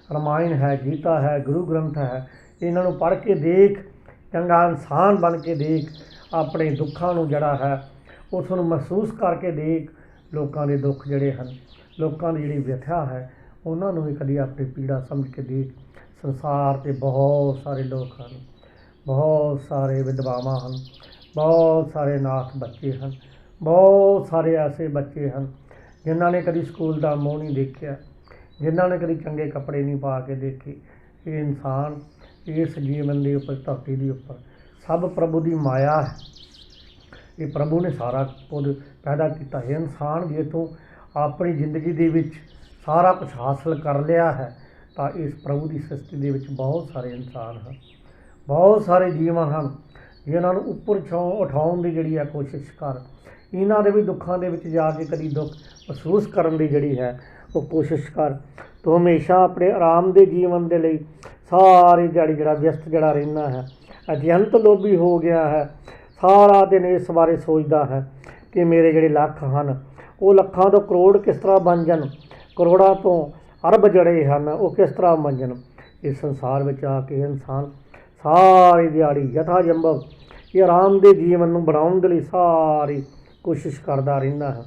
ਰਮਾਇਣ ਹੈ, ਗੀਤਾ ਹੈ, ਗੁਰੂ ਗ੍ਰੰਥ ਹੈ, ਇਹਨਾਂ ਨੂੰ ਪੜ੍ਹ ਕੇ ਦੇਖ, ਚੰਗਾ ਇਨਸਾਨ ਬਣ ਕੇ ਦੇਖ, ਆਪਣੇ ਦੁੱਖਾਂ ਨੂੰ ਜਿਹੜਾ ਹੈ ਉਸ ਨੂੰ ਮਹਿਸੂਸ ਕਰਕੇ ਦੇਖ। ਲੋਕਾਂ ਦੇ ਦੁੱਖ ਜਿਹੜੇ ਹਨ, ਲੋਕਾਂ ਦੀ ਜਿਹੜੀ ਵਿਥਿਆ ਹੈ, ਉਹਨਾਂ ਨੂੰ ਵੀ ਕਦੀ ਆਪਣੀ ਪੀੜਾ ਸਮਝ ਕੇ ਦੇਖ। ਸੰਸਾਰ 'ਤੇ ਬਹੁਤ ਸਾਰੇ ਲੋਕ ਹਨ, ਬਹੁਤ ਸਾਰੇ ਵਿਧਵਾਵਾਂ ਹਨ, ਬਹੁਤ ਸਾਰੇ ਨਾਥ ਬੱਚੇ ਹਨ, ਬਹੁਤ ਸਾਰੇ ਐਸੇ ਬੱਚੇ ਹਨ ਜਿਨ੍ਹਾਂ ਨੇ ਕਦੀ ਸਕੂਲ ਦਾ ਮੂੰਹ ਨਹੀਂ ਦੇਖਿਆ, ਜਿਨ੍ਹਾਂ ਨੇ ਕਦੀ ਚੰਗੇ ਕੱਪੜੇ ਨਹੀਂ ਪਾ ਕੇ ਦੇਖੇ। ਇਹ ਇਨਸਾਨ ਇਸ ਜੀਵਨ ਦੇ ਉੱਪਰ, ਧਰਤੀ ਦੇ ਉੱਪਰ ਸਭ ਪ੍ਰਭੂ ਦੀ ਮਾਇਆ ਹੈ। ਇਹ ਪ੍ਰਭੂ ਨੇ ਸਾਰਾ ਕੁਝ ਪੈਦਾ ਕੀਤਾ ਹੈ। ਇਨਸਾਨ ਜੇ ਤੂੰ ਆਪਣੀ ਜ਼ਿੰਦਗੀ ਦੇ ਵਿੱਚ ਸਾਰਾ ਕੁਝ ਹਾਸਲ ਕਰ ਲਿਆ ਹੈ ਤਾਂ ਇਸ ਪ੍ਰਭੂ ਦੀ ਸ੍ਰਿਸ਼ਟੀ ਦੇ ਵਿੱਚ ਬਹੁਤ ਸਾਰੇ ਇਨਸਾਨ ਹਨ, ਬਹੁਤ ਸਾਰੇ ਜੀਵਨ ਹਨ ਜਿਨ੍ਹਾਂ ਨੂੰ ਉੱਪਰ ਉਠਾਉਣ ਦੀ ਜਿਹੜੀ ਹੈ ਕੋਸ਼ਿਸ਼ ਕਰ। ਇਹਨਾਂ ਦੇ ਵੀ ਦੁੱਖਾਂ ਦੇ ਵਿੱਚ ਜਾ ਕੇ ਕਦੀ ਦੁੱਖ ਮਹਿਸੂਸ ਕਰਨ ਦੀ ਜਿਹੜੀ ਹੈ ਉਹ ਕੋਸ਼ਿਸ਼ ਕਰ। ਤੂੰ ਹਮੇਸ਼ਾ ਆਪਣੇ ਆਰਾਮ ਦੇ ਜੀਵਨ ਦੇ ਲਈ ਸਾਰੀ ਦਿਹਾੜੀ ਜਿਹੜਾ ਵਿਅਸਤ ਜਿਹੜਾ ਰਹਿੰਦਾ ਹੈ, ਅਤਿਅੰਤ ਲੋਭੀ ਹੋ ਗਿਆ ਹੈ। ਸਾਰਾ ਦਿਨ ਇਸ ਬਾਰੇ ਸੋਚਦਾ ਹੈ ਕਿ ਮੇਰੇ ਜਿਹੜੇ ਲੱਖ ਹਨ ਉਹ ਲੱਖਾਂ ਤੋਂ ਕਰੋੜ ਕਿਸ ਤਰ੍ਹਾਂ ਬਣ ਜਾਣ, ਕਰੋੜਾਂ ਤੋਂ ਅਰਬ ਜਿਹੜੇ ਹਨ ਉਹ ਕਿਸ ਤਰ੍ਹਾਂ ਬਣ ਜਾਣ। ਇਸ ਸੰਸਾਰ ਵਿੱਚ ਆ ਕੇ ਇਨਸਾਨ ਸਾਰੀ ਦਿਹਾੜੀ ਯਥਾ ਸੰਭਵ ਇਹ ਆਰਾਮ ਦੇ ਜੀਵਨ ਨੂੰ ਬਣਾਉਣ ਦੇ ਲਈ ਸਾਰੀ ਕੋਸ਼ਿਸ਼ ਕਰਦਾ ਰਹਿੰਦਾ ਹੈ।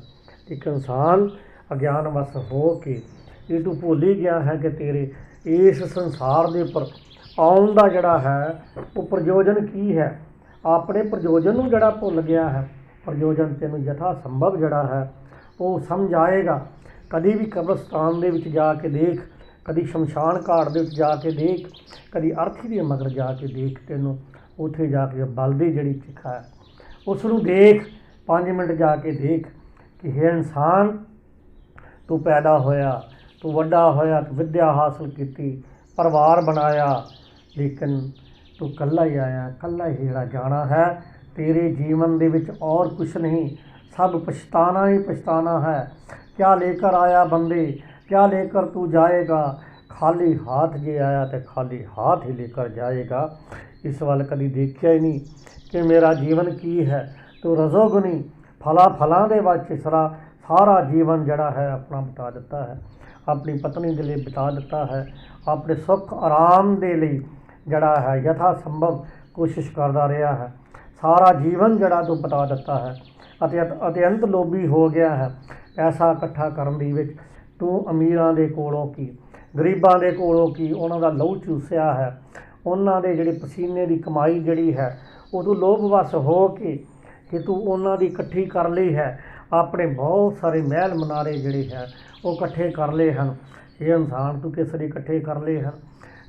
ਇੱਕ ਇਨਸਾਨ ਅਗਿਆਨਵਸ ਹੋ ਕੇ ਇਹ ਤੂੰ ਭੁੱਲ ਹੀ ਗਿਆ ਹੈ ਕਿ ਤੇਰੇ ਇਸ ਸੰਸਾਰ ਦੇ ਉੱਪਰ ਆਉਣ ਦਾ ਜਿਹੜਾ ਹੈ ਉਹ ਪ੍ਰਯੋਜਨ ਕੀ ਹੈ। ਆਪਣੇ ਪ੍ਰਯੋਜਨ ਨੂੰ ਜਿਹੜਾ ਭੁੱਲ ਗਿਆ ਹੈ। ਪ੍ਰਯੋਜਨ ਤੈਨੂੰ ਯਥਾ ਸੰਭਵ ਜਿਹੜਾ ਹੈ ਉਹ ਸਮਝ ਆਏਗਾ। ਕਦੀ ਵੀ ਕਬਰਸਤਾਨ ਦੇ ਵਿੱਚ ਜਾ ਕੇ ਦੇਖ, ਕਦੀ ਸ਼ਮਸ਼ਾਨ ਘਾਟ ਦੇ ਵਿੱਚ ਜਾ ਕੇ ਦੇਖ, ਕਦੀ ਅਰਥੀ ਦੇ ਮਗਰ ਜਾ ਕੇ ਦੇਖ, ਤੈਨੂੰ ਉੱਥੇ ਜਾ ਕੇ ਬਲਦੀ ਜਿਹੜੀ ਚਿਖਾ ਹੈ ਉਸ ਨੂੰ ਦੇਖ। 5 ਮਿੰਟ ਜਾ ਕੇ ਦੇਖ ਕਿ ਹੈ ਇਨਸਾਨ, ਤੂੰ ਪੈਦਾ ਹੋਇਆ, ਤੂੰ ਵੱਡਾ ਹੋਇਆ, ਤੂੰ ਵਿੱਦਿਆ ਹਾਸਲ ਕੀਤੀ, ਪਰਿਵਾਰ ਬਣਾਇਆ, ਲੇਕਿਨ ਤੂੰ ਇਕੱਲਾ ਹੀ ਆਇਆ, ਇਕੱਲਾ ਹੀ ਜਿਹੜਾ ਜਾਣਾ ਹੈ। ਤੇਰੇ ਜੀਵਨ ਦੇ ਵਿੱਚ ਔਰ ਕੁਛ ਨਹੀਂ, सब पछताना ही पछताना है। क्या लेकर आया बंदे, क्या लेकर तू जाएगा। खाली हाथ जे आया तो खाली हाथ ही लेकर जाएगा। इस वाल कभी देखिया ही नहीं कि मेरा जीवन की है। तो रजोगुनी फलां दे वाच सारा जीवन जड़ा है अपना बिता दिता है, अपनी पत्नी के लिए बिता दिता है, अपने सुख आराम दे लिए जड़ा है यथा संभव कोशिश करता रहा है। सारा जीवन जड़ा तू बिता दिता है। अत्यंत लोभी हो गया है। पैसा इकट्ठा करन दी विच तू अमीरां दे कोलों की गरीबां दे कोलों की उन्हां दा लहू चूसिया है। उन्हां दे जिहड़े पसीने दी कमाई जिहड़ी है वो तू लोभवश हो के कि तू उन्हां दी इकट्ठी कर लई है। अपने बहुत सारे महल मनारे जिहड़े है वो इकट्ठे कर लए हन। ये इंसान तू किस लई इकट्ठे कर लए हन।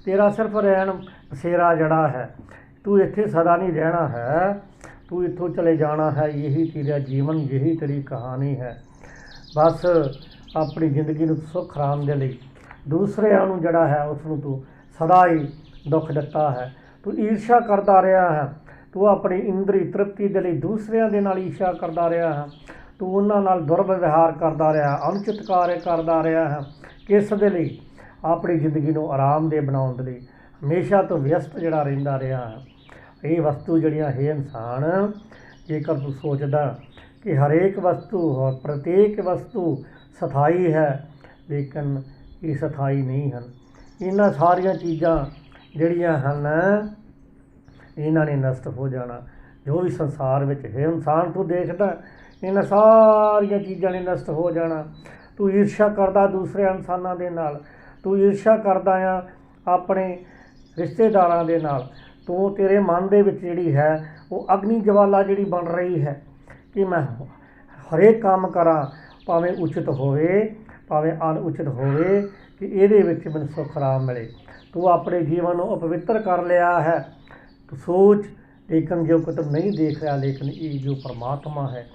तेरा सिर्फ रहन बसेरा जड़ा है। तू इत्थे सदा नहीं रहना है, तू इत्थों चले जाना है। यही तेरा जीवन, यही तेरी कहानी है। बस अपनी जिंदगी नूं सुख आराम दे लई दूसरिਆਂ ਨੂੰ जड़ा है उसनूं तू सदा ही दुख दिता है। तू ईर्षा करता रहा है। तू अपनी इंद्री तृप्ति दे लई दूसरिਆਂ ਦੇ ਨਾਲ ईर्षा करता रहा है। तू उन्हां नाल दुर्व्यवहार करता रहा, अनुचित कार्य करता रहा है। किस दे लई? अपनी जिंदगी नूं आराम दे बनाउण दे लई हमेशा तो व्यस्त जड़ा रहिंदा रहा है। ये वस्तु जड़ियां है इंसान, जेकर तू सोचदा कि हरेक वस्तु और प्रत्येक वस्तु स्थाई है, लेकिन ये स्थाई नहीं हैं। इन्हां सारियां चीज़ां जड़ियां हन इन्हां ने नष्ट हो जाना। जो भी संसार विच है इंसान तू देखदा इन्हां सारियां चीज़ां ने नष्ट हो जाना। ਤੂੰ ਈਰਸ਼ਾ ਕਰਦਾ ਦੂਸਰੇ ਇਨਸਾਨਾਂ ਦੇ ਨਾਲ, ਤੂੰ ਈਰਸ਼ਾ ਕਰਦਾ ਆ ਆਪਣੇ ਰਿਸ਼ਤੇਦਾਰਾਂ ਦੇ ਨਾਲ। ਤੂੰ ਤੇਰੇ ਮਨ ਦੇ ਵਿੱਚ ਜਿਹੜੀ ਹੈ ਉਹ ਅਗਨੀ ਜਵਾਲਾ ਜਿਹੜੀ ਬਣ ਰਹੀ ਹੈ ਕਿ ਮੈਂ ਹਰੇਕ ਕੰਮ ਕਰਾਂ, ਭਾਵੇਂ ਉਚਿਤ ਹੋਵੇ ਭਾਵੇਂ ਅਣਉਚਿਤ ਹੋਵੇ, ਕਿ ਇਹਦੇ ਵਿੱਚ ਮੈਨੂੰ ਸੁੱਖ ਆਰਾਮ ਮਿਲੇ। ਤੂੰ ਆਪਣੇ ਜੀਵਨ ਨੂੰ ਅਪਵਿੱਤਰ ਕਰ ਲਿਆ ਹੈ। ਤੂੰ ਸੋਚ, ਲੇਕਿਨ ਜੋ ਕਿ ਤੂੰ ਨਹੀਂ ਦੇਖ ਰਿਹਾ, ਲੇਕਿਨ ਇਹ ਜੋ ਪਰਮਾਤਮਾ ਹੈ,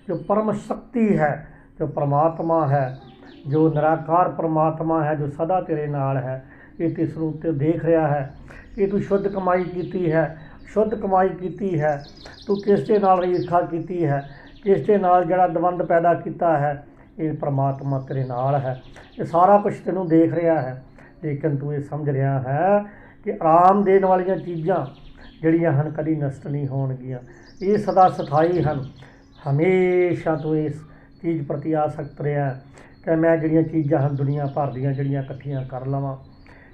ਜੋ ਪਰਮ ਸ਼ਕਤੀ ਹੈ, ਜੋ ਪਰਮਾਤਮਾ ਹੈ, ਜੋ ਨਿਰਾਕਾਰ ਪਰਮਾਤਮਾ ਹੈ, ਜੋ ਸਦਾ ਤੇਰੇ ਨਾਲ ਹੈ, ਇਹ ਤਿਸ ਨੂੰ ਤੇ ਦੇਖ ਰਿਹਾ ਹੈ ਕਿ ਤੂੰ ਸ਼ੁੱਧ ਕਮਾਈ ਕੀਤੀ ਹੈ, ਸ਼ੁੱਧ ਕਮਾਈ ਕੀਤੀ ਹੈ। ਤੂੰ ਕਿਸ ਦੇ ਨਾਲ ਈਰਖਾ ਕੀਤੀ ਹੈ, ਕਿਸ ਦੇ ਨਾਲ ਜਿਹੜਾ ਦਵੰਦ ਪੈਦਾ ਕੀਤਾ ਹੈ, ਇਹ ਪਰਮਾਤਮਾ ਤੇਰੇ ਨਾਲ ਹੈ। ਇਹ ਸਾਰਾ ਕੁਛ ਤੈਨੂੰ ਦੇਖ ਰਿਹਾ ਹੈ, ਲੇਕਿਨ ਤੂੰ ਇਹ ਸਮਝ ਰਿਹਾ ਹੈ ਕਿ ਆਰਾਮ ਦੇਣ ਵਾਲੀਆਂ ਚੀਜ਼ਾਂ ਜਿਹੜੀਆਂ ਹਨ ਕਦੀ ਨਸ਼ਟ ਨਹੀਂ ਹੋਣਗੀਆਂ, ਇਹ ਸਦਾ ਸਥਾਈ ਹਨ। ਹਮੇਸ਼ਾ ਤੂੰ ਇਸ ਚੀਜ਼ ਪ੍ਰਤੀ ਆਸਕਤ ਰਿਹਾ ਕਿ ਮੈਂ ਜਿਹੜੀਆਂ ਚੀਜ਼ਾਂ ਹਨ ਦੁਨੀਆ ਭਰ ਦੀਆਂ ਜਿਹੜੀਆਂ ਇਕੱਠੀਆਂ ਕਰ ਲਵਾਂ,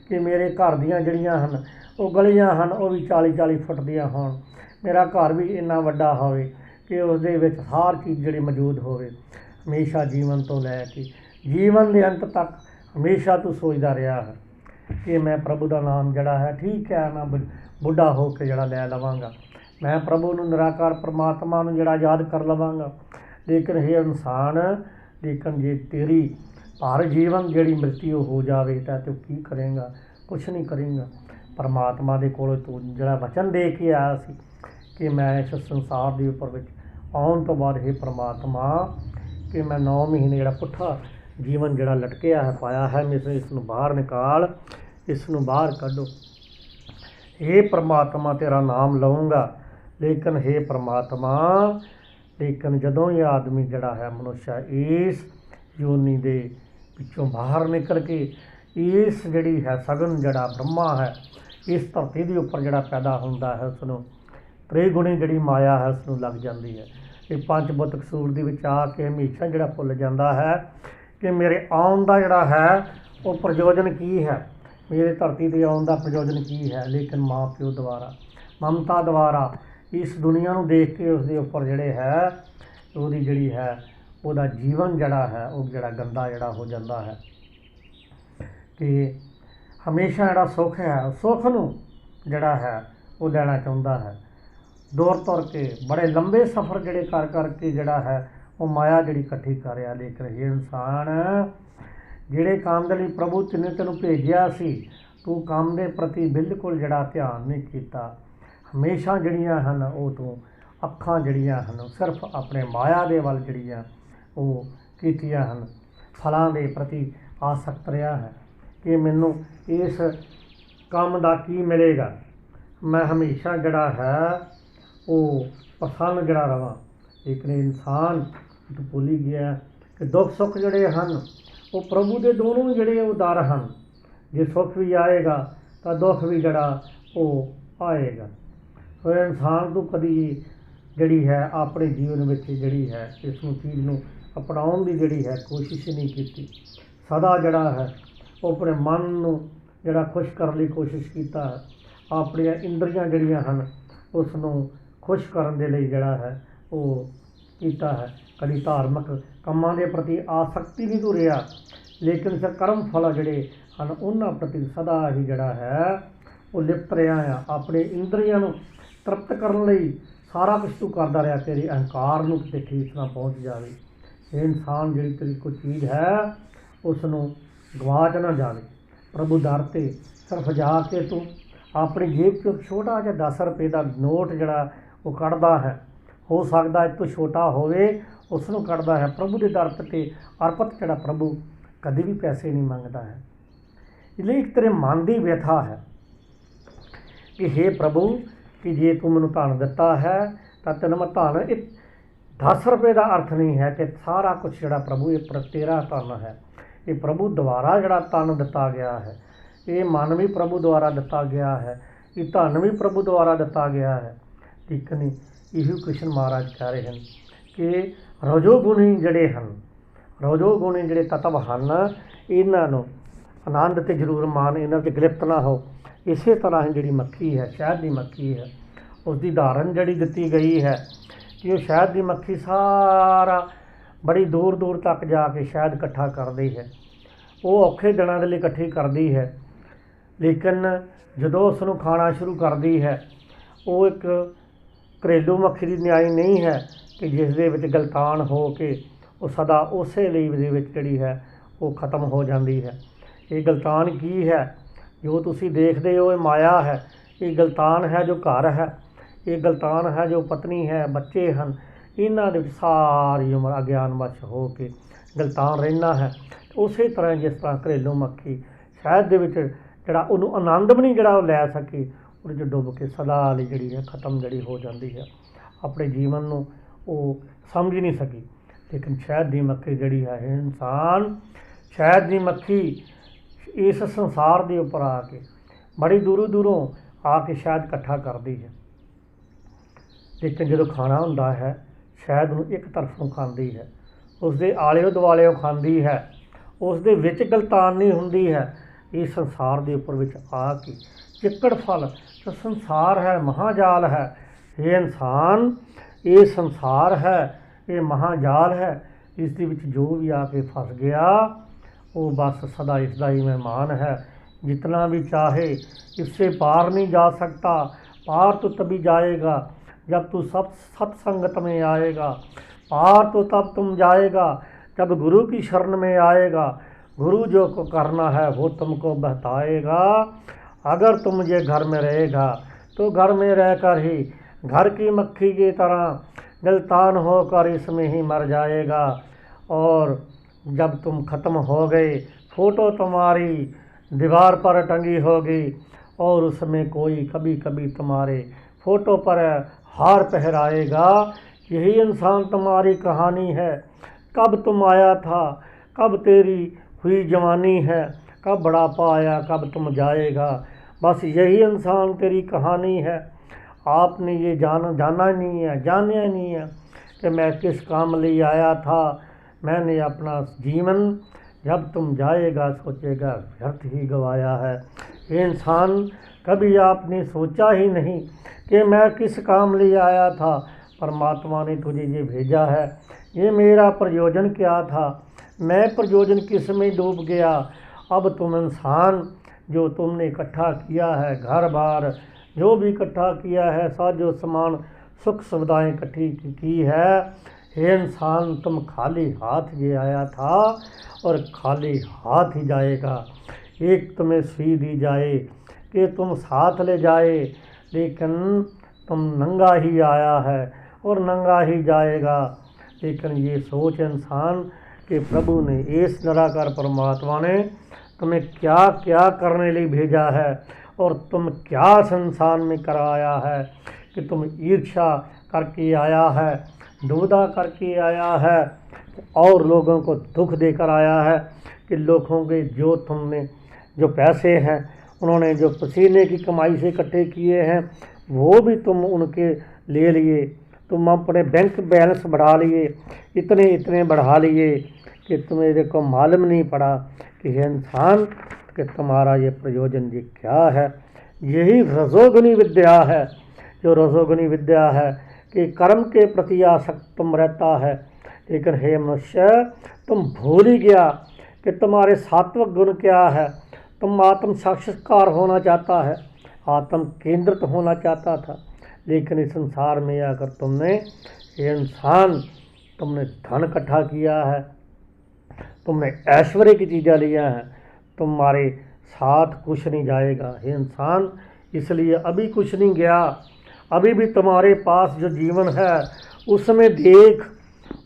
ਕਿ ਮੇਰੇ ਘਰ ਦੀਆਂ ਜਿਹੜੀਆਂ ਹਨ ਉਹ ਗਲੀਆਂ ਹਨ ਉਹ ਵੀ 40-40 ਫੁੱਟ ਦੀਆਂ ਹੋਣ, ਮੇਰਾ ਘਰ ਵੀ ਇੰਨਾ ਵੱਡਾ ਹੋਵੇ ਕਿ ਉਸ ਦੇ ਵਿੱਚ ਹਰ ਚੀਜ਼ ਜਿਹੜੀ ਮੌਜੂਦ ਹੋਵੇ। ਹਮੇਸ਼ਾ ਜੀਵਨ ਤੋਂ ਲੈ ਕੇ ਜੀਵਨ ਦੇ ਅੰਤ ਤੱਕ ਹਮੇਸ਼ਾ ਤੂੰ ਸੋਚਦਾ ਰਿਹਾ ਹੈ ਕਿ ਮੈਂ ਪ੍ਰਭੂ ਦਾ ਨਾਮ ਜਿਹੜਾ ਹੈ, ਠੀਕ ਹੈ, ਮੈਂ ਬੁੱਢਾ ਹੋ ਕੇ ਜਿਹੜਾ ਲੈ ਲਵਾਂਗਾ, ਮੈਂ ਪ੍ਰਭੂ ਨੂੰ ਨਿਰਾਕਾਰ ਪਰਮਾਤਮਾ ਨੂੰ ਜਿਹੜਾ ਯਾਦ ਕਰ ਲਵਾਂਗਾ। ਲੇਕਿਨ ਇਹ ਇਨਸਾਨ, ਲੇਕਿਨ ਜੇ ਤੇਰੀ ਹਰ ਜੀਵਨ ਜਿਹੜੀ ਮ੍ਰਿਤੂ ਹੋ ਜਾਵੇ ਤਾਂ ਤੂੰ ਕੀ ਕਰੇਂਗਾ? ਕੁਛ ਨਹੀਂ ਕਰੇਂਗਾ। ਪਰਮਾਤਮਾ ਦੇ ਕੋਲ ਤੂੰ ਜਿਹੜਾ ਵਚਨ ਦੇ ਕੇ ਆਇਆ ਸੀ ਕਿ ਮੈਂ ਇਸ ਸੰਸਾਰ ਦੇ ਉੱਪਰ ਵਿੱਚ ਆਉਣ ਤੋਂ ਬਾਅਦ ਇਹ ਪਰਮਾਤਮਾ ਕਿ ਮੈਂ 9 ਮਹੀਨੇ ਜਿਹੜਾ ਪੁੱਠਾ ਜੀਵਨ ਜਿਹੜਾ ਲਟਕਿਆ ਹੈ ਪਾਇਆ ਹੈ, ਮੈਂ ਇਸ ਨੂੰ ਬਾਹਰ ਨਿਕਾਲ, ਇਸ ਨੂੰ ਬਾਹਰ ਕੱਢੋ। ਇਹ ਪਰਮਾਤਮਾ ਤੇਰਾ ਨਾਮ ਲਊਂਗਾ। ਲੇਕਿਨ ਇਹ ਪਰਮਾਤਮਾ, ਲੇਕਿਨ ਜਦੋਂ ਇਹ ਆਦਮੀ ਜਿਹੜਾ ਹੈ ਮਨੁੱਖਾ ਇਸ ਯੋਨੀ ਦੇ ਵਿੱਚੋਂ ਬਾਹਰ ਨਿਕਲ ਕੇ ਇਸ ਜਿਹੜੀ ਹੈ ਸਗਨ ਜਿਹੜਾ ਬ੍ਰਹਮਾ ਹੈ ਇਸ ਧਰਤੀ ਦੇ ਉੱਪਰ ਜਿਹੜਾ ਪੈਦਾ ਹੁੰਦਾ ਹੈ, ਉਸ ਨੂੰ ਤ੍ਰਿਗੁਣੀ ਜਿਹੜੀ ਮਾਇਆ ਹੈ ਉਸ ਨੂੰ ਲੱਗ ਜਾਂਦੀ ਹੈ। ਇਹ ਪੰਜ ਬੁੱਤ ਕਸੂਰ ਦੇ ਵਿੱਚ ਆ ਕੇ ਹਮੇਸ਼ਾ ਜਿਹੜਾ ਭੁੱਲ ਜਾਂਦਾ ਹੈ ਕਿ ਮੇਰੇ ਆਉਣ ਦਾ ਜਿਹੜਾ ਹੈ ਉਹ ਪ੍ਰਯੋਜਨ ਕੀ ਹੈ, ਮੇਰੇ ਧਰਤੀ 'ਤੇ ਆਉਣ ਦਾ ਪ੍ਰਯੋਜਨ ਕੀ ਹੈ। ਲੇਕਿਨ ਮਾਂ ਪਿਓ ਦੁਆਰਾ, ਮਮਤਾ ਦੁਆਰਾ ਇਸ ਦੁਨੀਆ ਨੂੰ ਦੇਖ ਕੇ ਉਸ ਦੇ ਉੱਪਰ ਜਿਹੜੇ ਹੈ ਉਹਦੀ ਜਿਹੜੀ ਹੈ ਉਹਦਾ ਜੀਵਨ ਜਿਹੜਾ ਹੈ ਉਹ ਜਿਹੜਾ ਗੰਦਾ ਜਿਹੜਾ ਹੋ ਜਾਂਦਾ ਹੈ ਕਿ ਹਮੇਸ਼ਾ ਜਿਹੜਾ ਸੁੱਖ ਹੈ ਸੁੱਖ ਨੂੰ ਜਿਹੜਾ ਹੈ ਉਹ ਲੈਣਾ ਚਾਹੁੰਦਾ ਹੈ। ਦੌਰ ਤੁਰ ਕੇ ਬੜੇ ਲੰਬੇ ਸਫ਼ਰ ਜਿਹੜੇ ਕਰ ਕਰਕੇ ਜਿਹੜਾ ਹੈ ਉਹ ਮਾਇਆ ਜਿਹੜੀ ਇਕੱਠੀ ਕਰ ਰਿਹਾ। ਲੇਕਿਨ ਇਹ ਇਨਸਾਨ ਜਿਹੜੇ ਕੰਮ ਦੇ ਲਈ ਪ੍ਰਭੂ ਨੇ ਤੈਨੂੰ ਭੇਜਿਆ ਸੀ, ਤੂੰ ਕੰਮ ਦੇ ਪ੍ਰਤੀ ਬਿਲਕੁਲ ਜਿਹੜਾ ਧਿਆਨ ਨਹੀਂ ਕੀਤਾ। ਹਮੇਸ਼ਾ ਜਿਹੜੀਆਂ ਹਨ ਉਹ ਤੂੰ ਅੱਖਾਂ ਜਿਹੜੀਆਂ ਹਨ ਸਿਰਫ ਆਪਣੇ ਮਾਇਆ ਦੇ ਵੱਲ ਜਿਹੜੀਆਂ ਉਹ ਕੀਤੀਆਂ ਹਨ, ਫਲਾਂ ਦੇ ਪ੍ਰਤੀ ਆਸਕਤ ਰਿਹਾ ਹੈ ਕਿ ਮੈਨੂੰ ਇਸ ਕੰਮ ਦਾ ਕੀ ਮਿਲੇਗਾ, ਮੈਂ ਹਮੇਸ਼ਾ ਜਿਹੜਾ ਹੈ ਉਹ ਪ੍ਰਸੰਨ ਜਿਹੜਾ ਰਵਾਂ। ਲੇਕਿਨ ਇਨਸਾਨ ਤੋਂ ਭੁੱਲ ਹੀ ਗਿਆ ਕਿ ਦੁੱਖ ਸੁੱਖ ਜਿਹੜੇ ਹਨ ਉਹ ਪ੍ਰਭੂ ਦੇ ਦੋਨੋਂ ਜਿਹੜੇ ਉਹ ਦਰ ਹਨ। ਜੇ ਸੁੱਖ ਵੀ ਆਏਗਾ ਤਾਂ ਦੁੱਖ ਵੀ ਜਿਹੜਾ ਉਹ ਆਏਗਾ। ਸੋ ਇਨਸਾਨ ਤੋਂ ਕਦੀ ਜਿਹੜੀ ਹੈ ਆਪਣੇ ਜੀਵਨ ਵਿੱਚ ਜਿਹੜੀ ਹੈ ਇਸ ਨੂੰ ਚੀਜ਼ ਨੂੰ ਅਪਣਾਉਣ ਦੀ ਜਿਹੜੀ ਹੈ ਕੋਸ਼ਿਸ਼ ਨਹੀਂ ਕੀਤੀ। ਸਦਾ ਜਿਹੜਾ ਹੈ ਉਹ ਆਪਣੇ ਮਨ ਨੂੰ ਜਿਹੜਾ ਖੁਸ਼ ਕਰਨ ਲਈ ਕੋਸ਼ਿਸ਼ ਕੀਤਾ ਹੈ, ਆਪਣੀਆਂ ਇੰਦਰੀਆਂ ਜਿਹੜੀਆਂ ਹਨ ਉਸ ਨੂੰ ਖੁਸ਼ ਕਰਨ ਦੇ ਲਈ ਜਿਹੜਾ ਹੈ ਉਹ ਕੀਤਾ ਹੈ। ਕਦੀ ਧਾਰਮਿਕ ਕੰਮਾਂ ਦੇ ਪ੍ਰਤੀ ਆਸਕਤੀ ਨਹੀਂ ਤੂੰ ਰਿਹਾ, ਲੇਕਿਨ ਫਿਰ ਕਰਮ ਫਲ ਜਿਹੜੇ ਹਨ ਉਹਨਾਂ ਪ੍ਰਤੀ ਸਦਾ ਹੀ ਜਿਹੜਾ ਹੈ ਉਹ ਲਿਪਤ ਰਿਹਾ ਆ। ਆਪਣੇ ਇੰਦਰੀਆਂ ਨੂੰ ਤ੍ਰਿਪਤ ਕਰਨ ਲਈ ਸਾਰਾ ਕੁਛ ਤੂੰ ਕਰਦਾ ਰਿਹਾ, ਤੇਰੇ ਅਹੰਕਾਰ ਨੂੰ ਕਿਤੇ ਠੀਕ ਨਾ ਪਹੁੰਚ ਜਾਵੇ। ਇਹ ਇਨਸਾਨ ਜਿਹੜੀ ਤੇਰੀ ਕੋਈ ਚੀਜ਼ ਹੈ ਉਸ ਨੂੰ ਗਵਾਚ ਨਾ ਜਾਵੇ। ਪ੍ਰਭੂ ਦਰ 'ਤੇ ਸਿਰਫ ਜਾ ਕੇ ਤੂੰ ਆਪਣੀ ਜੇਬ 'ਚੋਂ ਛੋਟਾ ਜਿਹਾ 10 ਰੁਪਏ ਦਾ ਨੋਟ ਜਿਹੜਾ ਉਹ ਕੱਢਦਾ ਹੈ, ਹੋ ਸਕਦਾ ਇਹ ਤੋਂ ਛੋਟਾ ਹੋਵੇ, ਉਸ ਨੂੰ ਕੱਢਦਾ ਹੈ। ਪ੍ਰਭੂ ਦੇ ਦਰ 'ਤੇ ਅਰਪਤ ਜਿਹੜਾ ਪ੍ਰਭੂ ਕਦੇ ਵੀ ਪੈਸੇ ਨਹੀਂ ਮੰਗਦਾ ਹੈ। ਇਸ ਲਈ ਇੱਕ ਤੇਰੇ ਮਨ ਦੀ ਵਿਥਾ ਹੈ ਕਿ ਹੇ ਪ੍ਰਭੂ ਕਿ ਜੇ ਤੂੰ ਮੈਨੂੰ ਧਨ ਦਿੱਤਾ ਹੈ ਤਾਂ ਤੈਨੂੰ ਮੈਂ ਧਨ, ਇਹ 10 ਰੁਪਏ ਦਾ ਅਰਥ ਨਹੀਂ ਹੈ ਕਿ ਸਾਰਾ ਕੁਛ ਜਿਹੜਾ ਪ੍ਰਭੂ ਇਹ ਤੇਰਾ ਧਨ ਹੈ। ਇਹ ਪ੍ਰਭੂ ਦੁਆਰਾ ਜਿਹੜਾ ਧਨ ਦਿੱਤਾ ਗਿਆ ਹੈ, ਇਹ ਮਨ ਵੀ ਪ੍ਰਭੂ ਦੁਆਰਾ ਦਿੱਤਾ ਗਿਆ ਹੈ, ਇਹ ਧਨ ਵੀ ਪ੍ਰਭੂ ਦੁਆਰਾ ਦਿੱਤਾ ਗਿਆ ਹੈ। ਠੀਕ ਨਹੀਂ? ਇਹੋ ਕ੍ਰਿਸ਼ਨ ਮਹਾਰਾਜ ਕਹਿ ਰਹੇ ਹਨ ਕਿ ਰਜੋਗੁਣੀ ਜਿਹੜੇ ਹਨ, ਰਜੋਗੁਣੀ ਜਿਹੜੇ ਤੱਤਵ ਹਨ ਇਹਨਾਂ ਨੂੰ ਆਨੰਦ 'ਤੇ ਜ਼ਰੂਰ ਮਾਣ, ਇਹਨਾਂ 'ਤੇ ਗ੍ਰਿਪਤ ਨਾ ਹੋ। ਇਸੇ ਤਰ੍ਹਾਂ ਹੀ ਜਿਹੜੀ ਮੱਖੀ ਹੈ, ਸ਼ਹਿਦ ਦੀ ਮੱਖੀ ਹੈ, ਉਸ ਦੀ ਉਦਾਹਰਨ ਜਿਹੜੀ ਦਿੱਤੀ ਗਈ ਹੈ ਕਿ ਉਹ ਸ਼ਹਿਦ ਦੀ ਮੱਖੀ ਸਾਰਾ बड़ी दूर दूर तक जाके शहद इकट्ठा करती है। वो औखे दिनों के लिए इकट्ठी करती है, लेकिन जो उसनों खाना शुरू करती है वो एक घरेलू मक्खी की न्याई नहीं है कि जिस दे विच गलतान हो के वो सदा उस लीव दे विच जिहड़ी है वो खत्म हो जाती है। ये गलतान की है जो तुसी देखते हो, ये माया है। ये गलतान है जो घर है, ये गलतान है जो पत्नी है, बच्चे हैं, इन्हां दे विच सारी उम्र अज्ञानवश हो के गलतान रहना है। उस तरह जिस तरह घरेलू मक्खी शहद दे विच जिहड़ा उन्होंने आनंद भी नहीं जिहड़ा लै सके, उहदे च डुੱਬ के सदा लई जिहड़ी है खत्म जिहड़ी हो जाती है। अपने जीवन नूं वो समझ ही नहीं सकी। लेकिन शहद की मक्खी जिहड़ी है इंसान, शहद की मक्खी इस संसार के उपर आके बड़ी दूरों दूरों आके शहद इकट्ठा करती है, लेकिन जो खाना हुंदा है शहद नूं एक तरफों खाती है, उसके आले दुआले खाती है, उसके विच गलतान नहीं हुंदी है। इस संसार के उपर विच आके चिक्कड़ फल तो संसार है, महाजाल है। ये इंसान ये संसार है, ये महाजाल है। इस दे विच जो भी आके फस गया वो बस सदा इसका ही मेहमान है। जितना भी चाहे इससे पार नहीं जा सकता। पार तो तभी जाएगा जब तू सब सत्संगत में आएगा। पार तो तब तुम जाएगा जब गुरु की शरण में आएगा। गुरु जो को करना है वो तुमको बताएगा। अगर तुम ये घर में रहेगा तो घर में रहकर ही घर की मक्खी की तरह गलतान होकर इसमें ही मर जाएगा। और जब तुम ख़त्म हो गए, फ़ोटो तुम्हारी दीवार पर टंगी होगी और उसमें कोई कभी कभी तुम्हारे फ़ोटो पर हार पहराएगा। यही इंसान तुम्हारी कहानी है। कब तुम आया था, कब तेरी हुई जवानी है, कब बुढ़ापा आया, कब तुम जाएगा। बस यही इंसान तेरी कहानी है। आपने ये जाना ही नहीं है, जाना ही नहीं है कि मैं किस काम लिए आया था। मैंने अपना जीवन जब तुम जाएगा सोचेगा व्यर्थ ही गवाया है। ये इंसान कभी आपने सोचा ही नहीं कि मैं किस काम लिए आया था। परमात्मा ने तुझे ये भेजा है, ये मेरा प्रयोजन क्या था, मैं प्रयोजन किस में डूब गया। अब तुम इंसान जो तुमने इकट्ठा किया है, घर बार जो भी इकट्ठा किया है, साजो सामान सुख सुविधाएँ इकट्ठी की है, हे इंसान तुम खाली हाथ ये आया था और खाली हाथ ही जाएगा। एक तुम्हें सुई दी जाए कि तुम साथ ले जाए, लेकिन तुम नंगा ही आया है और नंगा ही जाएगा। लेकिन ये सोच इंसान कि प्रभु ने, इस निराकार परमात्मा ने तुम्हें क्या क्या करने लिए भेजा है और तुम क्या संसार में कराया है कि तुम ईर्ष्या करके आया है, दुविधा करके आया है और लोगों को दुख देकर आया है कि लोगों के जो तुमने जो पैसे हैं उन्होंने जो पसीने की कमाई से इकट्ठे किए हैं वो भी तुम उनके ले लिए। तुम अपने बैंक बैलेंस बढ़ा लिए, इतने इतने बढ़ा लिए कि तुम्हें देखो मालूम नहीं पड़ा कि हे इंसान कि तुम्हारा ये प्रयोजन ये क्या है। यही रजोगुनी विद्या है। जो रजोगुनी विद्या है कि कर्म के प्रति आसक्त तुम रहता है, लेकिन हे मनुष्य तुम भूल ही गया कि तुम्हारे सात्विक गुण क्या है। तुम आत्म साक्षात्कार होना चाहता है, आत्म केंद्रित होना चाहता था, लेकिन इस संसार में आकर तुमने ये इंसान तुमने धन इकट्ठा किया है, तुमने ऐश्वर्य की चीज़ें लिया हैं, तुम्हारे साथ कुछ नहीं जाएगा। हे इंसान इसलिए अभी कुछ नहीं गया, अभी भी तुम्हारे पास जो जीवन है उसमें देख,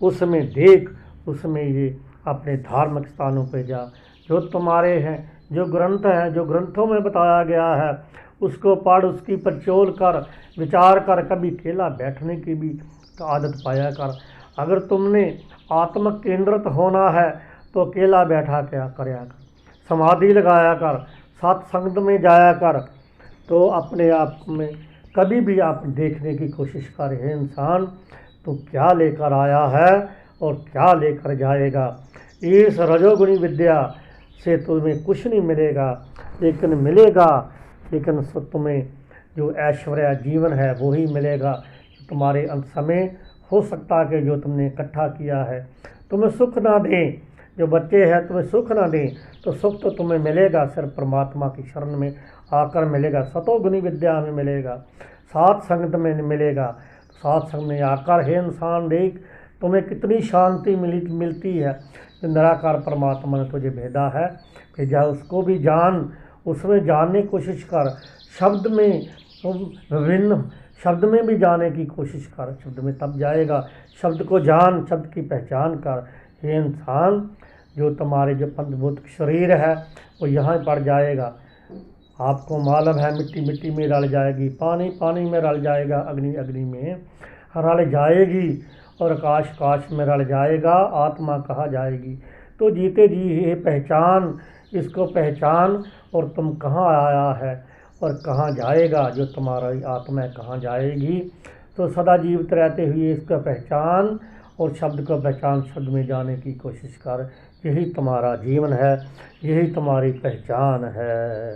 उसमें देख, उसमें ये अपने धार्मिक स्थानों पे जा, जो तुम्हारे हैं, जो ग्रंथ हैं, जो ग्रंथों में बताया गया है उसको पढ़, उसकी परचोल कर, विचार कर। कभी अकेला बैठने की भी आदत पाया कर। अगर तुमने आत्म केंद्रित होना है तो अकेला बैठा क्या करया कर, समाधि लगाया कर, सत्संग में जाया कर। तो अपने आप में कभी भी आप देखने की कोशिश कर, हे इंसान तो क्या लेकर आया है और क्या लेकर जाएगा। इस रजोगुणी विद्या से तुम्हें कुछ नहीं मिलेगा, लेकिन मिलेगा, लेकिन तुम्हें जो ऐश्वर्य जीवन है वही मिलेगा। तुम्हारे अंत समय हो सकता है कि जो तुमने इकट्ठा किया है तुम्हें सुख ना दें, जो बच्चे हैं तुम्हें सुख ना दें, तो सुख तो तुम्हें मिलेगा सिर्फ परमात्मा की शरण में आकर मिलेगा, सतोगुनी विद्या में मिलेगा, सात संगत में मिलेगा। सात संग में आकर हे इंसान देख तुम्हें कितनी शांति मिलती है। जो निराकार परमात्मा ने तुझे भेजा उसको भी जान, उसमें जानने की कोशिश कर। शब्द में विभिन्न शब्द में भी जाने की कोशिश कर, शब्द में तब जाएगा। शब्द को जान, शब्द की पहचान कर। हे इंसान, जो तुम्हारे जो पंचभूत शरीर है वो यहाँ पड़ जाएगा। आपको मालूम है मिट्टी मिट्टी में रल जाएगी, पानी पानी में रल जाएगा, अग्नि अग्नि में रल जाएगी, और आकाश आकाश में रल जाएगा, आत्मा कहा जाएगी। तो जीते जी ये पहचान, इसको पहचान, और तुम कहाँ आया है और कहाँ जाएगा, जो तुम्हारी आत्मा कहाँ जाएगी। तो सदा जीवित रहते हुए इसका पहचान और शब्द को पहचान, शब्द में जाने की कोशिश कर। यही तुम्हारा जीवन है, यही तुम्हारी पहचान है।